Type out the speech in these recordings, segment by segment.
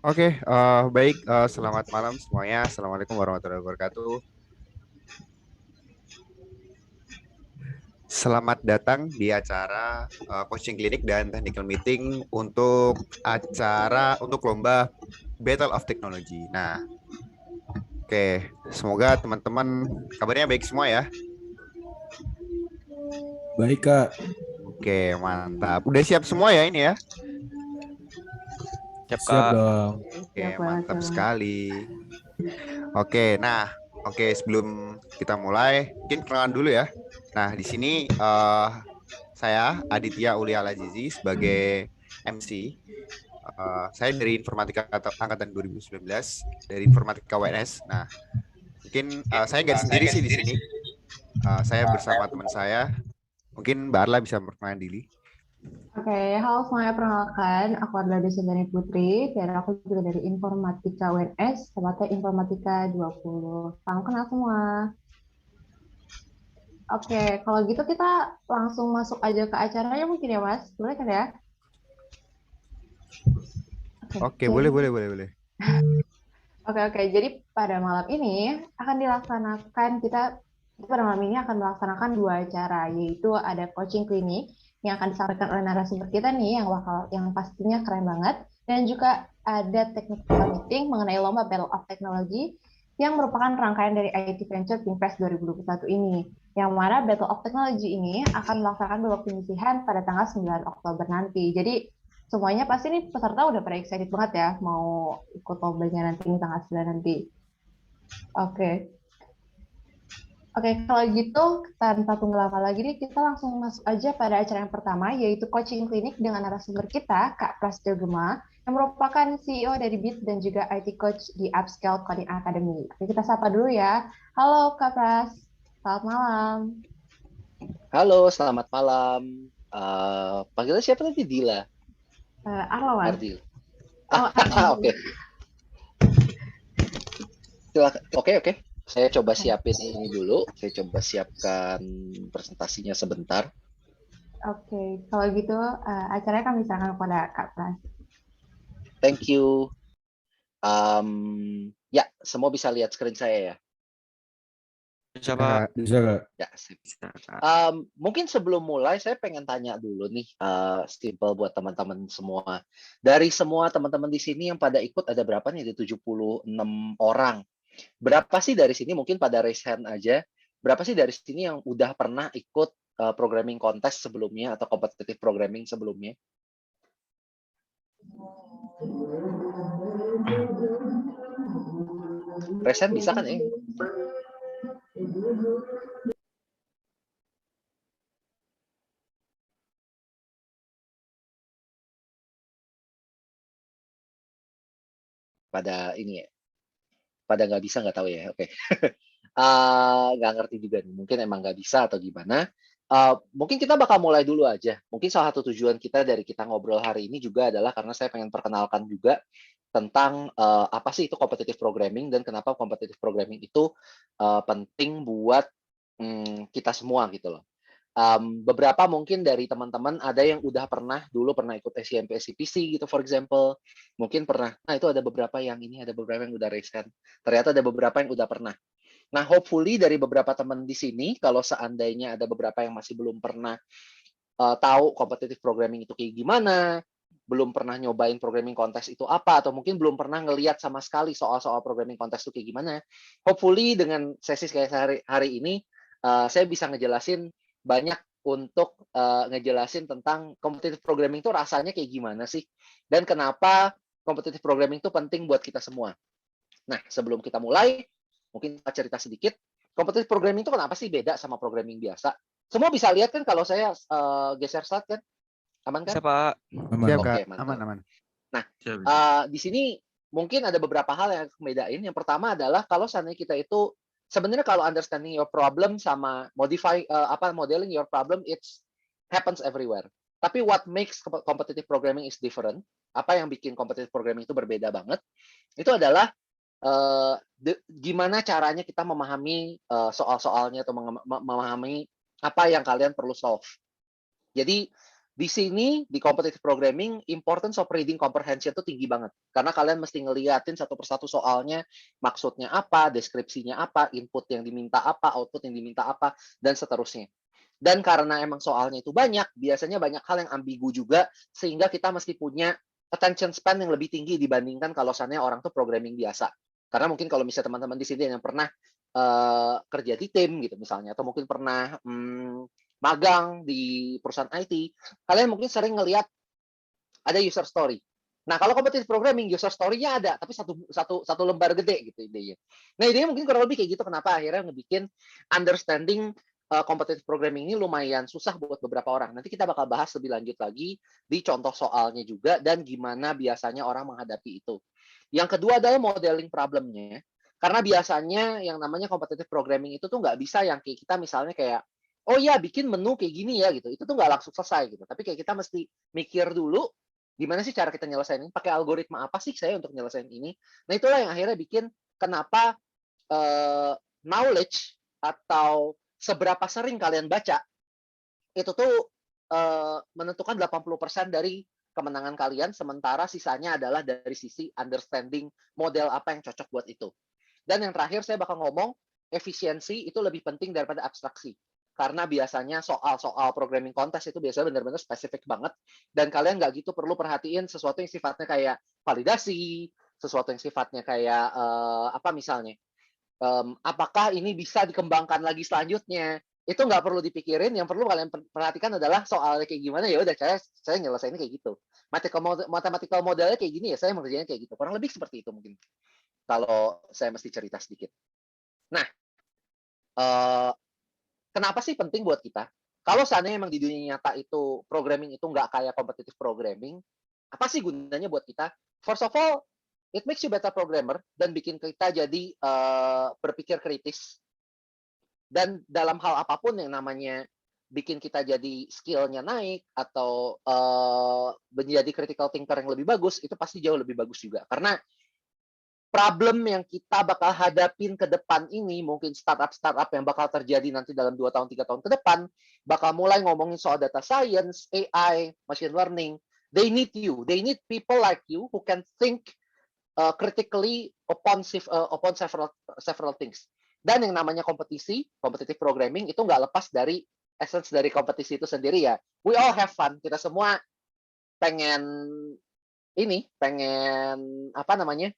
Oke, baik. Selamat malam semuanya. Assalamualaikum warahmatullahi wabarakatuh. Selamat datang di acara coaching klinik dan technical meeting untuk lomba Battle of Technology. Nah, oke, semoga teman-teman kabarnya baik semua ya. Baik, Kak. Oke, mantap. Udah siap semua ya ini ya? Siap Siap Kak. dong. Oke, Siap banget, mantap siap banget. sekali. Oke, sebelum kita mulai, mungkin perkenalan dulu ya. Nah, di sini saya Aditya Ulia Lazizi sebagai MC. Saya dari Angkatan 2019 dari Informatika WNS. Nah, mungkin saya nggak sendiri sih di sini. Saya bersama teman saya. Mungkin Mbak Arla bisa memperkenalkan diri. Oke, halo semuanya, perkenalkan, aku adalah Desendani Putri, dan aku juga dari Informatika UNS, tepatnya Informatika 20. Salam kenal semua. Oke, kalau gitu kita langsung masuk aja ke acaranya mungkin ya, Mas? Boleh kan ya? Oke, Jadi, boleh. oke. Jadi pada malam ini akan dilaksanakan pada malam ini akan melaksanakan dua acara, yaitu ada coaching klinik yang akan disampaikan oleh narasumber kita nih yang pastinya keren banget, dan juga ada technical meeting mengenai lomba Battle of Technology yang merupakan rangkaian dari IT Venture Finfest 2021 ini. Yang mana Battle of Technology ini akan melaksanakan babak penyisihan pada tanggal 9 Oktober nanti. Jadi semuanya pasti nih peserta udah pada excited banget ya mau ikut lombanya nanti tanggal 9 nanti. Oke. Oke, kalau gitu tanpa tunggu lama lagi nih kita langsung masuk aja pada acara yang pertama yaitu coaching klinik dengan narasumber kita Kak Prasetyo Gema yang merupakan CEO dari BIT dan juga IT coach di Upscale Coding Academy. Oke, kita sapa dulu ya. Halo Kak Pras, selamat malam. Halo, selamat malam. Panggilan siapa tadi? Dila, Arlo Mas. Ardil. Oh, Arlo. Oke. Silakan. Oke. Saya coba siapin ini dulu. Saya coba siapkan presentasinya sebentar. Oke, kalau gitu acaranya kami serahkan kepada Kak Pras. Thank you. Ya, semua bisa lihat screen saya ya. Bisa Kak. Bisa, Kak. Ya, sip. Bisa, Kak. Mungkin sebelum mulai saya pengen tanya dulu nih, simple buat teman-teman semua. Dari semua teman-teman di sini yang pada ikut ada berapa nih? Ada 76 orang. Berapa sih dari sini mungkin pada raise hand aja? Berapa sih dari sini yang udah pernah ikut programming kontes sebelumnya atau competitive programming sebelumnya? Raise hand bisa kan ya? Pada ini ya? Pada nggak bisa nggak tahu ya? Oke. Nggak ngerti juga nih. Mungkin emang nggak bisa atau gimana. Mungkin kita bakal mulai dulu aja. Mungkin salah satu tujuan kita dari kita ngobrol hari ini juga adalah karena saya pengen perkenalkan juga tentang apa sih itu competitive programming dan kenapa competitive programming itu penting buat kita semua gitu loh. Beberapa mungkin dari teman-teman ada yang udah dulu pernah ikut SCMP, SCPC gitu for example. Mungkin pernah. Nah, itu ada beberapa yang udah raise hand. Ternyata ada beberapa yang udah pernah. Nah, hopefully dari beberapa teman di sini, kalau seandainya ada beberapa yang masih belum pernah tahu competitive programming itu kayak gimana, belum pernah nyobain programming kontes itu apa, atau mungkin belum pernah ngeliat sama sekali soal-soal programming kontes itu kayak gimana, hopefully dengan sesi kayak hari ini, saya bisa ngejelasin banyak untuk ngejelasin tentang competitive programming itu rasanya kayak gimana sih, dan kenapa competitive programming itu penting buat kita semua. Nah, sebelum kita mulai, mungkin kita cerita sedikit, competitive programming itu kenapa sih beda sama programming biasa? Semua bisa lihat kan kalau saya geser slide kan? Aman kan? Bisa Pak. Aman. Siap, Oke, Kak. mantap. Aman. Nah, Bisa. di sini mungkin ada beberapa hal yang bedain. Yang pertama adalah kalau seandainya kita itu sebenarnya kalau understanding your problem sama modeling your problem, it happens everywhere. Tapi what makes competitive programming is different, apa yang bikin competitive programming itu berbeda banget, itu adalah gimana caranya kita memahami soal-soalnya atau memahami apa yang kalian perlu solve. Jadi Di sini, di competitive programming, importance of reading comprehension itu tinggi banget. Karena kalian mesti ngeliatin satu persatu soalnya, maksudnya apa, deskripsinya apa, input yang diminta apa, output yang diminta apa, dan seterusnya. Dan karena emang soalnya itu banyak, biasanya banyak hal yang ambigu juga, sehingga kita mesti punya attention span yang lebih tinggi dibandingkan kalau seandainya orang tuh programming biasa. Karena mungkin kalau misalnya teman-teman di sini yang pernah kerja di tim gitu misalnya, atau mungkin pernah magang di perusahaan IT, kalian mungkin sering ngelihat ada user story. Nah, kalau competitive programming, user story-nya ada, tapi satu lembar gede gitu idenya. Nah, idenya mungkin kurang lebih kayak gitu. Kenapa akhirnya ngebikin understanding competitive programming ini lumayan susah buat beberapa orang. Nanti kita bakal bahas lebih lanjut lagi di contoh soalnya juga dan gimana biasanya orang menghadapi itu. Yang kedua adalah modeling problemnya. Karena biasanya yang namanya competitive programming itu tuh nggak bisa yang kayak kita misalnya kayak oh ya bikin menu kayak gini ya gitu. Itu tuh nggak langsung selesai gitu. Tapi kayak kita mesti mikir dulu gimana sih cara kita nyelesain ini, pakai algoritma apa sih saya untuk nyelesain ini. Nah itulah yang akhirnya bikin kenapa knowledge atau seberapa sering kalian baca itu tuh menentukan 80% dari kemenangan kalian, sementara sisanya adalah dari sisi understanding model apa yang cocok buat itu. Dan yang terakhir saya bakal ngomong efisiensi itu lebih penting daripada abstraksi. Karena biasanya soal-soal programming contest itu biasanya benar-benar spesifik banget. Dan kalian nggak gitu perlu perhatiin sesuatu yang sifatnya kayak validasi, sesuatu yang sifatnya kayak apa misalnya, apakah ini bisa dikembangkan lagi selanjutnya. Itu nggak perlu dipikirin, yang perlu kalian perhatikan adalah soalnya kayak gimana, ya udah saya nyelesainnya kayak gitu. Mathematical modelnya kayak gini ya, saya mengerjainnya kayak gitu. Kurang lebih seperti itu mungkin. Kalau saya mesti cerita sedikit. Nah, kenapa sih penting buat kita? Kalau seandainya memang di dunia nyata itu programming itu nggak kayak competitive programming, apa sih gunanya buat kita? First of all, it makes you better programmer dan bikin kita jadi berpikir kritis. Dan dalam hal apapun yang namanya bikin kita jadi skill-nya naik atau menjadi critical thinker yang lebih bagus, itu pasti jauh lebih bagus juga. Karena problem yang kita bakal hadapin ke depan ini, mungkin startup yang bakal terjadi nanti dalam 2 tahun, 3 tahun ke depan, bakal mulai ngomongin soal data science, AI, machine learning. They need you. They need people like you who can think critically upon several things. Dan yang namanya kompetisi, competitive programming, itu nggak lepas dari essence dari kompetisi itu sendiri ya. We all have fun. Kita semua pengen apa namanya,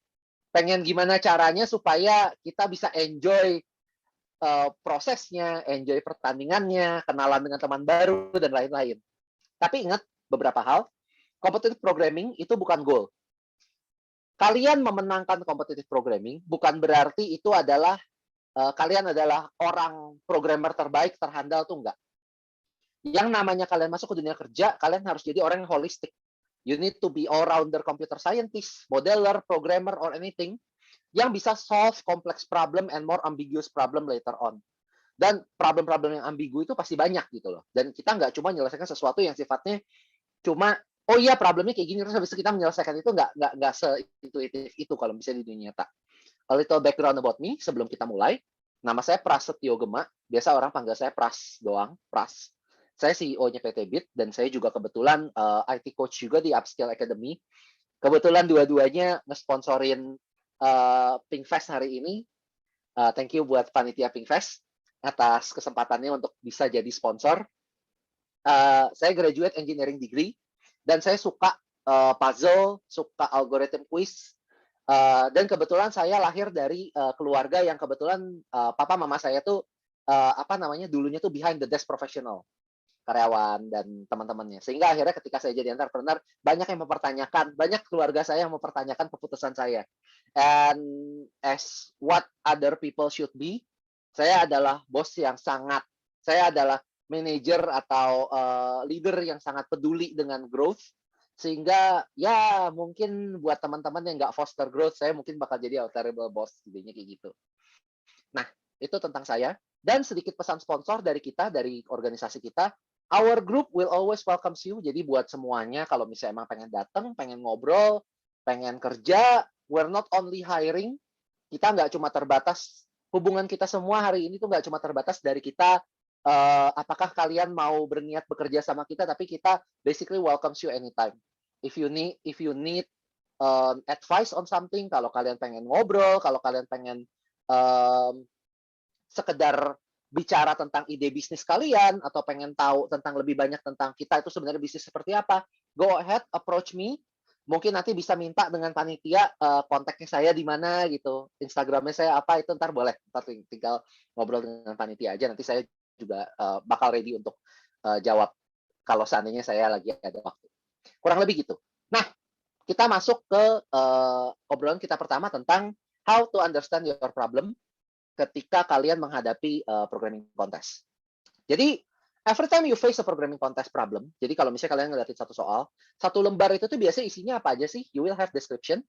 pengen gimana caranya supaya kita bisa enjoy prosesnya, enjoy pertandingannya, kenalan dengan teman baru, dan lain-lain. Tapi ingat beberapa hal, competitive programming itu bukan goal. Kalian memenangkan competitive programming bukan berarti itu adalah kalian adalah orang programmer terbaik, terhandal, tuh enggak. Yang namanya kalian masuk ke dunia kerja, kalian harus jadi orang yang holistik. You need to be all-rounder computer scientist, modeler, programmer, or anything yang bisa solve complex problem and more ambiguous problem later on. Dan problem-problem yang ambigu itu pasti banyak gitu loh. Dan kita nggak cuma menyelesaikan sesuatu yang sifatnya cuma, oh iya problemnya kayak gini, terus habis itu kita menyelesaikan itu nggak se-intuitif itu kalau misalnya di dunia nyata. A little background about me sebelum kita mulai. Nama saya Prasetyo Gema. Biasa orang panggil saya Pras doang, Pras. Saya CEO-nya PT Bit, dan saya juga kebetulan IT coach juga di Upskill Academy. Kebetulan dua-duanya ngesponsorin Pinkfest hari ini. Thank you buat panitia Pinkfest atas kesempatannya untuk bisa jadi sponsor. Saya graduate engineering degree, dan saya suka puzzle, suka algorithm quiz. Dan kebetulan saya lahir dari keluarga yang kebetulan papa mama saya tuh apa namanya, dulunya tuh behind the desk professional, karyawan dan teman-temannya. Sehingga akhirnya ketika saya jadi entrepreneur, banyak yang mempertanyakan, banyak keluarga saya yang mempertanyakan keputusan saya. And as what other people should be, saya adalah bos yang saya adalah manager atau leader yang sangat peduli dengan growth. Sehingga ya mungkin buat teman-teman yang nggak foster growth, saya mungkin bakal jadi a terrible boss, idenya kayak gitu. Nah, itu tentang saya. Dan sedikit pesan sponsor dari kita, dari organisasi kita. Our group will always welcome you. Jadi buat semuanya, kalau misalnya emang pengen datang, pengen ngobrol, pengen kerja, we're not only hiring. Kita nggak cuma terbatas, hubungan kita semua hari ini tuh nggak cuma terbatas dari kita apakah kalian mau berniat bekerja sama kita, tapi kita basically welcomes you anytime. If you need advice on something, kalau kalian pengen ngobrol, kalau kalian pengen sekedar bicara tentang ide bisnis kalian, atau pengen tahu tentang lebih banyak tentang kita itu sebenarnya bisnis seperti apa, go ahead, approach me. Mungkin nanti bisa minta dengan panitia kontaknya saya di mana gitu, Instagramnya saya apa, itu ntar boleh, ntar tinggal ngobrol dengan panitia aja, nanti saya juga bakal ready untuk jawab kalau seandainya saya lagi ada waktu. Kurang lebih gitu. Nah, kita masuk ke obrolan kita pertama tentang how to understand your problem ketika kalian menghadapi programming contest. Jadi, every time you face a programming contest problem, jadi kalau misalnya kalian ngeliatin satu soal, satu lembar itu tuh biasanya isinya apa aja sih? You will have description,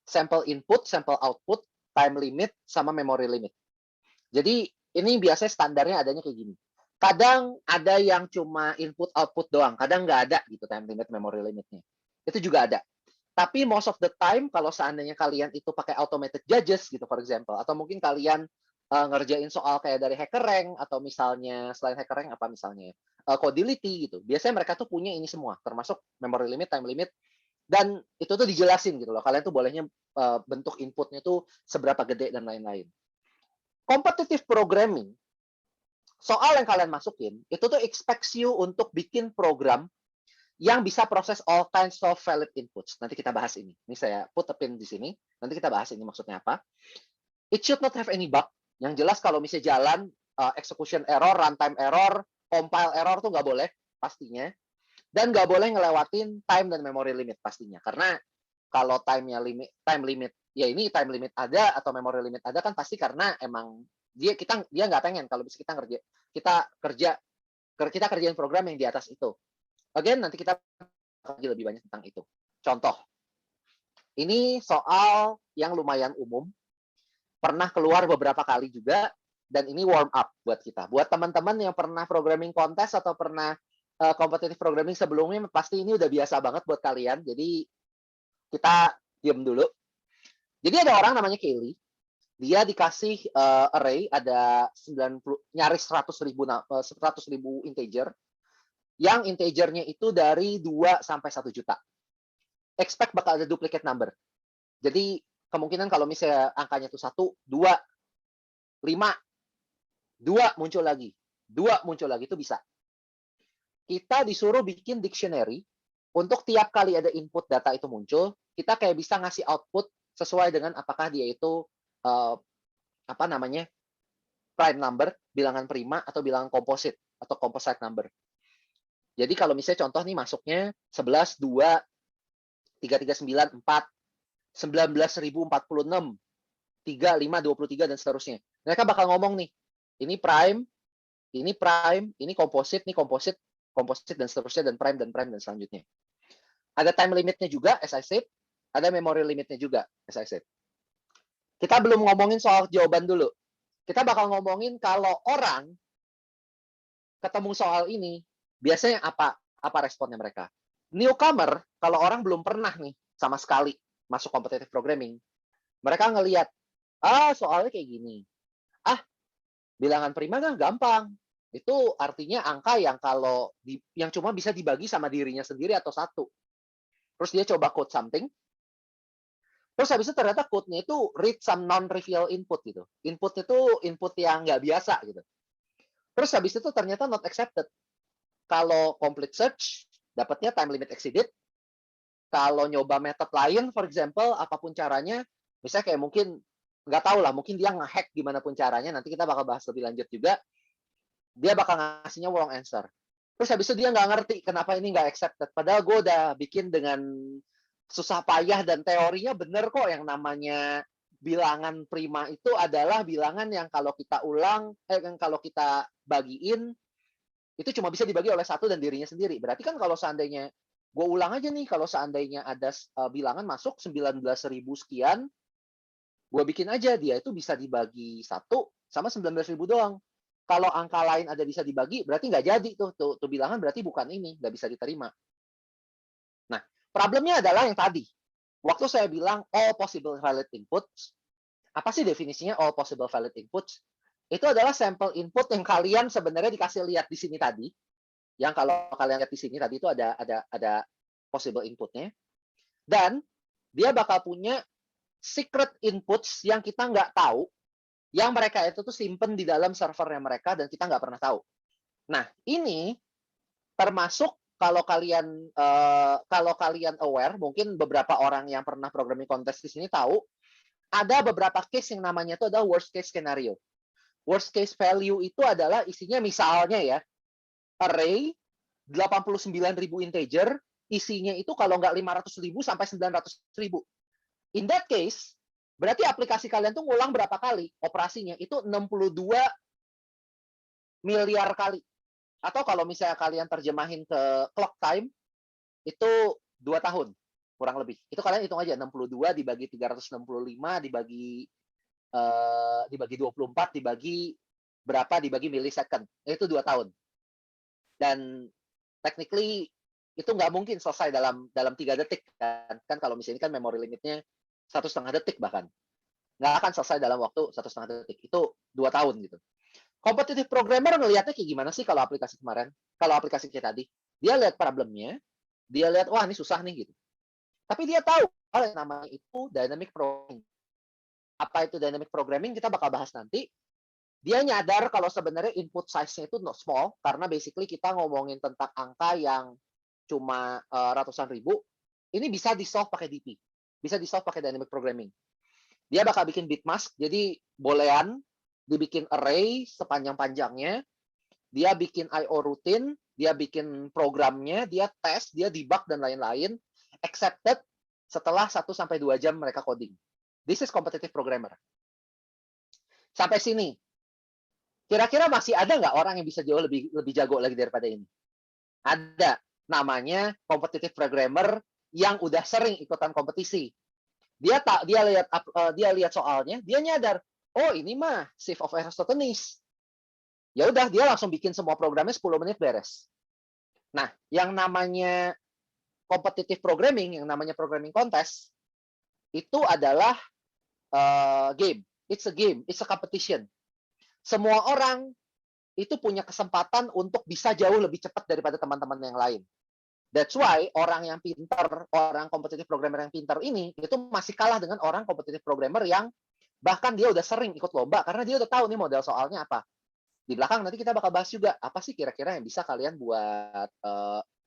sample input, sample output, time limit, sama memory limit. Jadi, ini biasanya standarnya adanya kayak gini. Kadang ada yang cuma input output doang, kadang nggak ada gitu time limit, memory limitnya. Itu juga ada. Tapi most of the time, kalau seandainya kalian itu pakai automated judges gitu, for example, atau mungkin kalian ngerjain soal kayak dari HackerRank, atau misalnya selain HackerRank apa misalnya Codility gitu. Biasanya mereka tuh punya ini semua, termasuk memory limit, time limit, dan itu tuh dijelasin gitu loh. Kalian tuh bolehnya bentuk inputnya tuh seberapa gede dan lain-lain. Competitive programming, soal yang kalian masukin, itu tuh expects you untuk bikin program yang bisa proses all kinds of valid inputs. Nanti kita bahas ini. Ini saya put a pin di sini. Nanti kita bahas ini maksudnya apa. It should not have any bug. Yang jelas kalau misalnya jalan, execution error, runtime error, compile error tuh nggak boleh pastinya. Dan nggak boleh ngelewatin time dan memory limit pastinya. Karena kalau time limit, ya ini time limit ada atau memory limit ada kan pasti karena emang dia nggak pengen kalau bisa kita kerjain program yang di atas itu. Again, nanti kita kaji lebih banyak tentang itu. Contoh, ini soal yang lumayan umum, pernah keluar beberapa kali juga, dan ini warm up buat kita. Buat teman-teman yang pernah programming contest atau pernah competitive programming sebelumnya, pasti ini udah biasa banget buat kalian. Jadi kita diam dulu. Jadi ada orang namanya Kelly, dia dikasih array ada 90 nyaris 100.000 integer, yang integernya itu dari 2 sampai 1 juta. Expect bakal ada duplicate number. Jadi kemungkinan kalau misalnya angkanya itu 1, 2, 5, 2 muncul lagi, 2 muncul lagi, itu bisa. Kita disuruh bikin dictionary untuk tiap kali ada input data itu muncul, kita kayak bisa ngasih output sesuai dengan apakah dia itu prime number, bilangan prima, atau bilangan composite atau composite number. Jadi kalau misalnya contoh nih masuknya 11, 2, 339, 4, 19.046, 3, 5, 23, dan seterusnya. Mereka bakal ngomong nih, ini prime, ini composite, dan seterusnya, dan prime, dan selanjutnya. Ada time limitnya juga, as I said. Ada memory limitnya juga, as I said. Kita belum ngomongin soal jawaban dulu. Kita bakal ngomongin kalau orang ketemu soal ini, biasanya apa responnya mereka. Newcomer, kalau orang belum pernah nih sama sekali masuk competitive programming, mereka ngelihat, soalnya kayak gini. Bilangan prima kan gampang. Itu artinya angka yang yang cuma bisa dibagi sama dirinya sendiri atau satu. Terus dia coba code something. Terus habis itu ternyata code-nya itu read some non-trivial input gitu. Input itu input yang nggak biasa gitu. Terus habis itu ternyata not accepted. Kalau complete search, dapatnya time limit exceeded. Kalau nyoba method lain, for example, apapun caranya, misalnya kayak mungkin, nggak tahu lah, mungkin dia nge-hack gimana pun caranya, nanti kita bakal bahas lebih lanjut juga, dia bakal ngasihnya wrong answer. Terus habis itu dia nggak ngerti kenapa ini nggak accepted. Padahal gue udah bikin dengan susah payah dan teorinya bener kok, yang namanya bilangan prima itu adalah bilangan yang kalau kita yang kalau kita bagiin, itu cuma bisa dibagi oleh satu dan dirinya sendiri. Berarti kan kalau seandainya, gue ulang aja nih, kalau seandainya ada bilangan masuk 19.000 sekian, gue bikin aja dia itu bisa dibagi 1 sama 19.000 doang. Kalau angka lain ada bisa dibagi, berarti nggak jadi tuh bilangan, berarti bukan ini, nggak bisa diterima. Nah, problemnya adalah yang tadi. Waktu saya bilang all possible valid inputs, apa sih definisinya all possible valid inputs? itu adalah sampel input yang kalian sebenarnya dikasih lihat di sini tadi. Yang kalau kalian lihat di sini tadi itu ada possible inputnya. Dan dia bakal punya secret inputs yang kita nggak tahu, yang mereka itu tuh simpen di dalam servernya mereka dan kita nggak pernah tahu. Nah, ini termasuk kalau kalian aware, mungkin beberapa orang yang pernah programming contest di sini tahu, ada beberapa case yang namanya itu adalah worst case scenario. Worst case value itu adalah isinya misalnya ya, array 89.000 integer, isinya itu kalau nggak 500.000 sampai 900.000. In that case, berarti aplikasi kalian tuh ngulang berapa kali operasinya? Itu 62 miliar kali. Atau kalau misalnya kalian terjemahin ke clock time, itu 2 tahun, kurang lebih. Itu kalian hitung aja, 62 dibagi 365, dibagi 24, dibagi berapa, dibagi millisecond. Itu 2 tahun. Dan technically, itu nggak mungkin selesai dalam 3 detik. Kan kalau misalnya ini kan memory limitnya 1,5 detik bahkan. Nggak akan selesai dalam waktu 1,5 detik. Itu 2 tahun gitu. Competitive programmer ngelihatnya kayak gimana sih kalau aplikasi kemarin? Kalau aplikasi kayak tadi. Dia lihat problemnya, dia lihat, wah ini susah nih gitu. Tapi dia tahu hal yang namanya itu dynamic programming. Apa itu dynamic programming? Kita bakal bahas nanti. Dia nyadar kalau sebenarnya input size-nya itu not small, karena basically kita ngomongin tentang angka yang cuma ratusan ribu. Ini bisa di-solve pakai DP. Bisa di-solve pakai dynamic programming. Dia bakal bikin bitmask, jadi boolean, dibikin array sepanjang-panjangnya, dia bikin I/O routine, dia bikin programnya, dia tes, dia debug, dan lain-lain, accepted setelah 1-2 jam mereka coding. This is competitive programmer. Sampai sini. Kira-kira masih ada nggak orang yang bisa jauh lebih jago lagi daripada ini? Ada. Namanya competitive programmer yang udah sering ikutan kompetisi. Dia lihat soalnya, dia nyadar, oh ini mah Sieve of Eratosthenes. Ya udah, dia langsung bikin semua programnya 10 menit beres. Nah, yang namanya competitive programming, yang namanya programming contest, itu adalah game. It's a game, it's a competition. Semua orang itu punya kesempatan untuk bisa jauh lebih cepat daripada teman-teman yang lain. That's why orang yang pintar, orang kompetitif programmer yang pintar ini, itu masih kalah dengan orang kompetitif programmer yang bahkan dia udah sering ikut lomba, karena dia udah tahu nih model soalnya apa. Di belakang nanti kita bakal bahas juga, apa sih kira-kira yang bisa kalian buat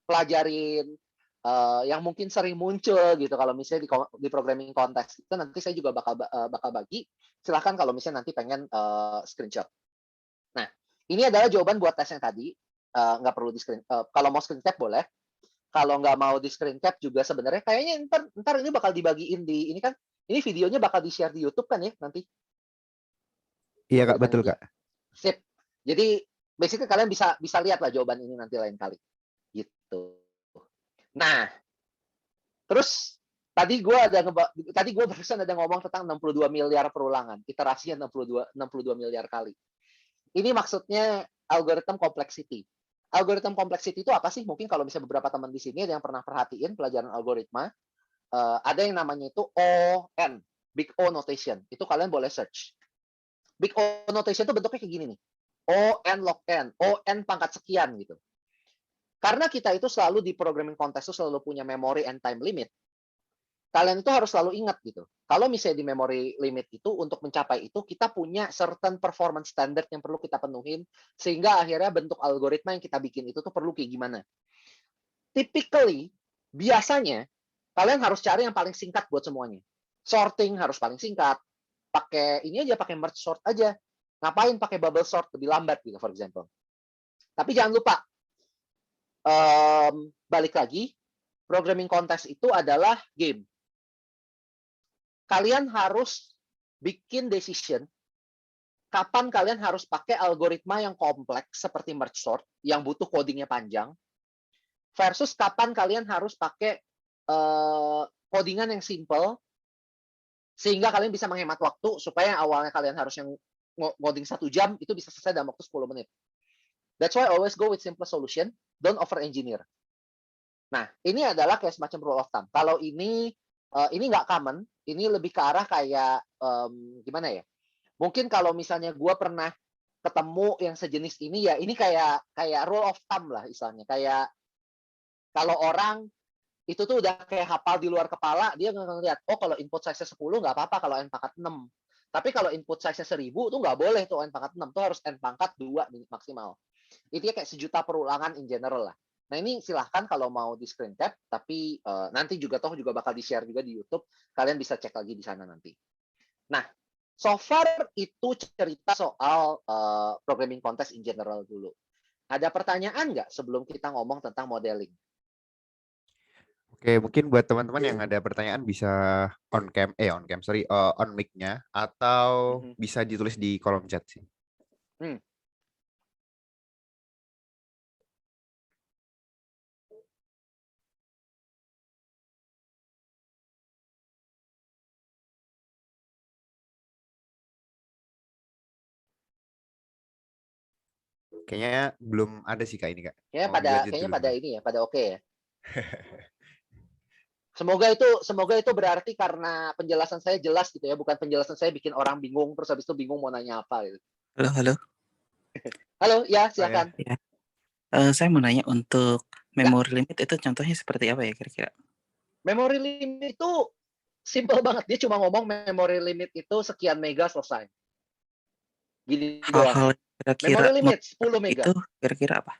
pelajarin, yang mungkin sering muncul gitu, kalau misalnya di programming contest. Itu nanti saya juga bakal bagi, silahkan kalau misalnya nanti pengen screenshot. Nah, ini adalah jawaban buat tes yang tadi, nggak perlu di screen, kalau mau screen cap boleh. Kalau nggak mau di screen cap juga sebenarnya kayaknya ntar ini bakal dibagiin di ini kan, ini videonya bakal di-share di YouTube kan ya nanti. Iya Kak, betul Kak. Sip. Jadi basically kalian bisa lihat lah jawaban ini nanti lain kali. Gitu. Nah, terus tadi gue barusan ada ngomong tentang 62 miliar perulangan, iterasinya 62 miliar kali. Ini maksudnya algorithm complexity. Algorithm complexity itu apa sih? Mungkin kalau misalnya beberapa teman di sini ada yang pernah perhatiin pelajaran algoritma, ada yang namanya itu ON, Big O notation. Itu kalian boleh search. Big O notation itu bentuknya kayak gini nih. ON log N, ON pangkat sekian gitu. Karena kita itu selalu di programming contest itu selalu punya memory and time limit. Kalian itu harus selalu ingat gitu. Kalau misalnya di memory limit itu, untuk mencapai itu, kita punya certain performance standard yang perlu kita penuhin, sehingga akhirnya bentuk algoritma yang kita bikin itu tuh perlu kayak gimana. Typically, biasanya, kalian harus cari yang paling singkat buat semuanya. Sorting harus paling singkat. Pakai ini aja, pakai merge sort aja. Ngapain pakai bubble sort lebih lambat gitu, for example. Tapi jangan lupa, balik lagi, programming contest itu adalah game. Kalian harus bikin decision kapan kalian harus pakai algoritma yang kompleks seperti merge sort yang butuh codingnya panjang versus kapan kalian harus pakai codingan yang simple sehingga kalian bisa menghemat waktu supaya awalnya kalian harus yang ngoding 1 jam itu bisa selesai dalam waktu 10 menit. That's why always go with simple solution, don't over engineer. Nah, ini adalah kayak semacam rule of thumb. Kalau ini nggak common, ini lebih ke arah kayak gimana ya? Mungkin kalau misalnya gue pernah ketemu yang sejenis ini ya, ini kayak rule of thumb lah istilahnya. Kayak kalau orang itu tuh udah kayak hafal di luar kepala, dia ngeliat, oh kalau input size-nya 10 nggak apa-apa kalau n pangkat 6. Tapi kalau input size-nya 1000 tuh nggak boleh tuh n pangkat 6, tuh harus n pangkat 2 maksimal. Itu kayak sejuta perulangan in general lah. Nah ini silahkan kalau mau di screen cap, tapi nanti juga bakal di-share juga di YouTube, kalian bisa cek lagi di sana nanti. Nah, so far itu cerita soal programming contest in general dulu. Ada pertanyaan nggak sebelum kita ngomong tentang modeling? Oke, mungkin buat teman-teman yang ada pertanyaan bisa on mic-nya atau bisa ditulis di kolom chat sih. Kayaknya belum ada sih Kak ini Kak. Kayaknya pada ini ya, pada oke ya. Semoga itu berarti karena penjelasan saya jelas gitu ya, bukan penjelasan saya bikin orang bingung terus habis itu bingung mau nanya apa gitu. Halo. Halo, ya silakan. Ya. Saya mau nanya untuk memory limit itu contohnya seperti apa ya kira-kira? Memory limit itu simple banget, dia cuma ngomong memory limit itu sekian mega selesai. Gini doang. Hal-hal kira-kira Memory limit 10 mega. Itu kira-kira apa?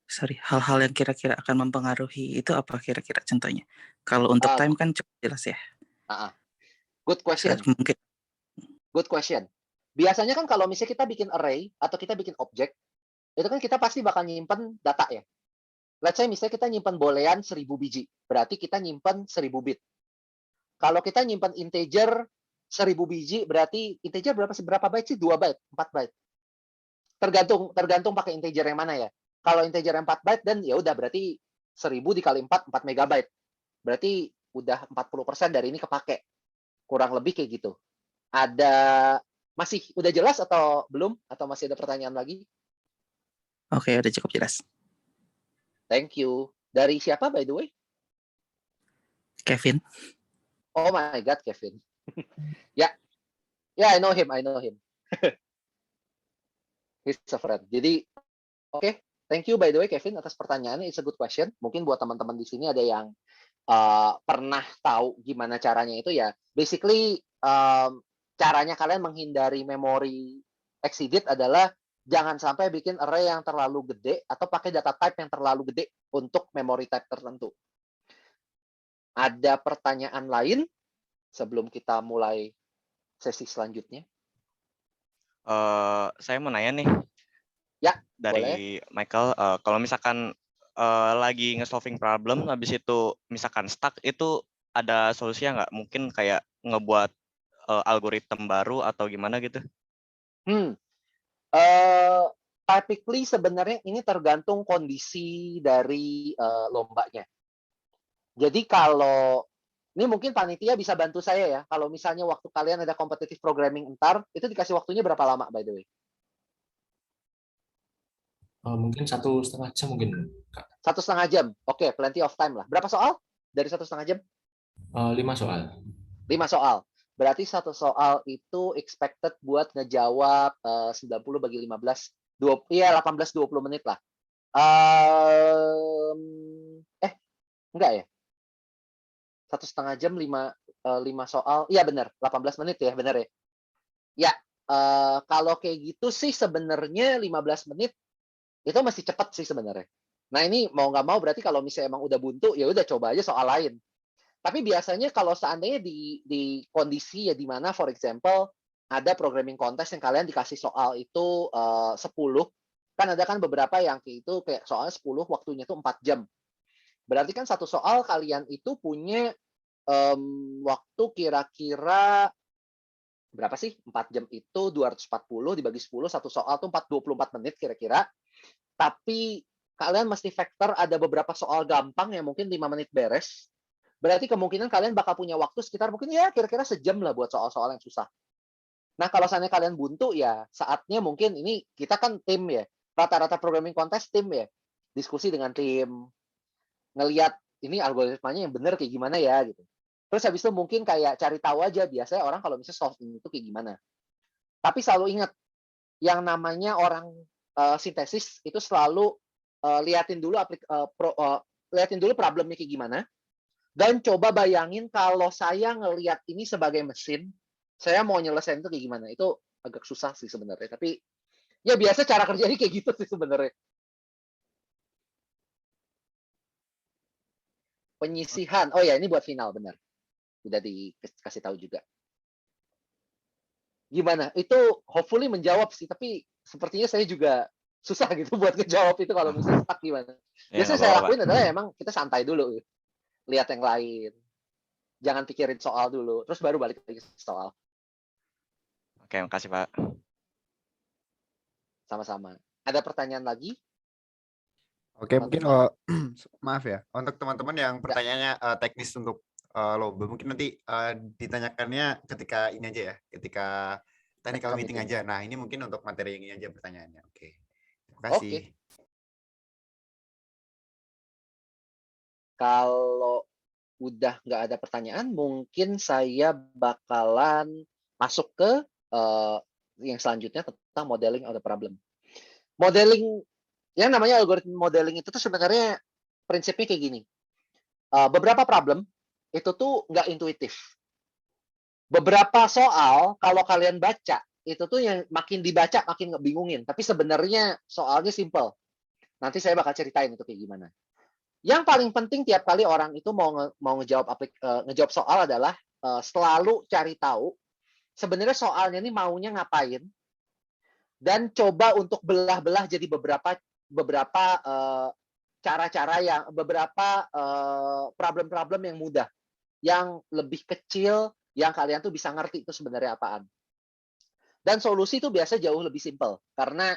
Sorry, hal-hal yang kira-kira akan mempengaruhi itu apa kira-kira contohnya? Kalau untuk time kan cukup jelas ya. Good question. Mungkin. Good question. Biasanya kan kalau misalnya kita bikin array atau kita bikin objek, itu kan kita pasti bakal nyimpen data ya. Let's say misalnya kita nyimpen boolean 1000 biji, berarti kita nyimpen 1000 bit. Kalau kita nyimpen integer 1000 biji, berarti integer berapa byte sih? 2 byte, 4 byte. Tergantung pakai integer yang mana ya. Kalau integer yang 4 byte, dan ya udah berarti 1000 dikali 4 megabyte. Berarti udah 40% dari ini kepake. Kurang lebih kayak gitu. Udah jelas atau belum? Atau masih ada pertanyaan lagi? Oke, udah cukup jelas. Thank you. Dari siapa by the way? Kevin. Oh my God, Kevin. Ya, I know him. He's a friend. Jadi, oke. Thank you by the way, Kevin, atas pertanyaannya. It's a good question. Mungkin buat teman-teman di sini ada yang pernah tahu gimana caranya itu ya. Basically, caranya kalian menghindari memory exceeded adalah jangan sampai bikin array yang terlalu gede atau pakai data type yang terlalu gede untuk memory type tertentu. Ada pertanyaan lain sebelum kita mulai sesi selanjutnya? Saya mau nanya nih. Ya, dari boleh. Michael, kalau misalkan lagi nge-solving problem, habis itu misalkan stuck, itu ada solusinya nggak? Mungkin kayak ngebuat algoritma baru atau gimana gitu? Typically sebenarnya ini tergantung kondisi dari lombanya. Jadi kalau ini mungkin panitia bisa bantu saya ya. Kalau misalnya waktu kalian ada competitive programming ntar, itu dikasih waktunya berapa lama by the way? Mungkin 1,5 jam mungkin. 1,5 jam. Oke, plenty of time lah. Berapa soal dari 1,5 jam? 5 soal. 5 soal. Berarti satu soal itu expected buat ngejawab 90 bagi 15, 18-20 menit lah. Enggak ya? 1,5 jam 5 soal. Iya benar, 18 menit ya, benar ya. Ya, kalau kayak gitu sih sebenarnya 15 menit itu masih cepat sih sebenarnya. Nah ini mau nggak mau berarti kalau misalnya emang udah buntu ya udah coba aja soal lain. Tapi biasanya kalau seandainya di kondisi ya di mana for example ada programming contest yang kalian dikasih soal itu 10, kan ada kan beberapa yang itu kayak soalnya 10 waktunya itu 4 jam. Berarti kan satu soal kalian itu punya waktu kira-kira berapa sih? 4 jam itu 240 dibagi 10, satu soal tuh 24 menit kira-kira. Tapi kalian mesti factor ada beberapa soal gampang yang mungkin 5 menit beres. Berarti kemungkinan kalian bakal punya waktu sekitar mungkin ya kira-kira sejam lah buat soal-soal yang susah. Nah, kalau seandainya kalian buntu ya saatnya mungkin ini kita kan tim ya. Rata-rata programming contest tim ya. Diskusi dengan tim. Ngelihat ini algoritmanya yang benar kayak gimana ya gitu. Terus habis itu mungkin kayak cari tahu aja biasanya orang kalau misalnya solve ini itu kayak gimana. Tapi selalu ingat, yang namanya orang sintesis itu selalu liatin dulu liatin dulu problemnya kayak gimana, dan coba bayangin kalau saya ngelihat ini sebagai mesin, saya mau nyelesain itu kayak gimana. Itu agak susah sih sebenarnya, tapi ya biasa cara kerjanya kayak gitu sih sebenarnya. Penyisihan. Oh ya, ini buat final, benar. Udah dikasih tahu juga. Gimana? Itu hopefully menjawab sih, tapi sepertinya saya juga susah gitu buat ngejawab itu kalau misalnya stuck gimana. Ya, Biasanya nggak saya apa-apa, Pak. lakuin adalah emang kita santai dulu, lihat yang lain. Jangan pikirin soal dulu, terus baru balik lagi ke soal. Oke, makasih, Pak. Sama-sama. Ada pertanyaan lagi? Oke, mungkin Teman-teman? maaf ya, untuk teman-teman yang pertanyaannya teknis untuk lomba, mungkin nanti ditanyakannya ketika ini aja ya, ketika technical meeting aja. Nah, ini mungkin untuk materi yang ini aja pertanyaannya. Oke. Terima kasih. Oke. Kalau udah nggak ada pertanyaan, mungkin saya bakalan masuk ke yang selanjutnya tentang modeling of the problem. Modeling, yang namanya algoritma modeling itu tuh sebenarnya prinsipnya kayak gini. Beberapa problem itu tuh nggak intuitif. Beberapa soal kalau kalian baca itu tuh yang makin dibaca makin ngebingungin. Tapi sebenarnya soalnya simple. Nanti saya bakal ceritain itu kayak gimana. Yang paling penting tiap kali orang itu mau ngejawab soal adalah selalu cari tahu sebenarnya soalnya ini maunya ngapain, dan coba untuk belah-belah jadi beberapa cara-cara yang beberapa problem-problem yang mudah, yang lebih kecil, yang kalian tuh bisa ngerti itu sebenarnya apaan. Dan solusi itu biasa jauh lebih simple, karena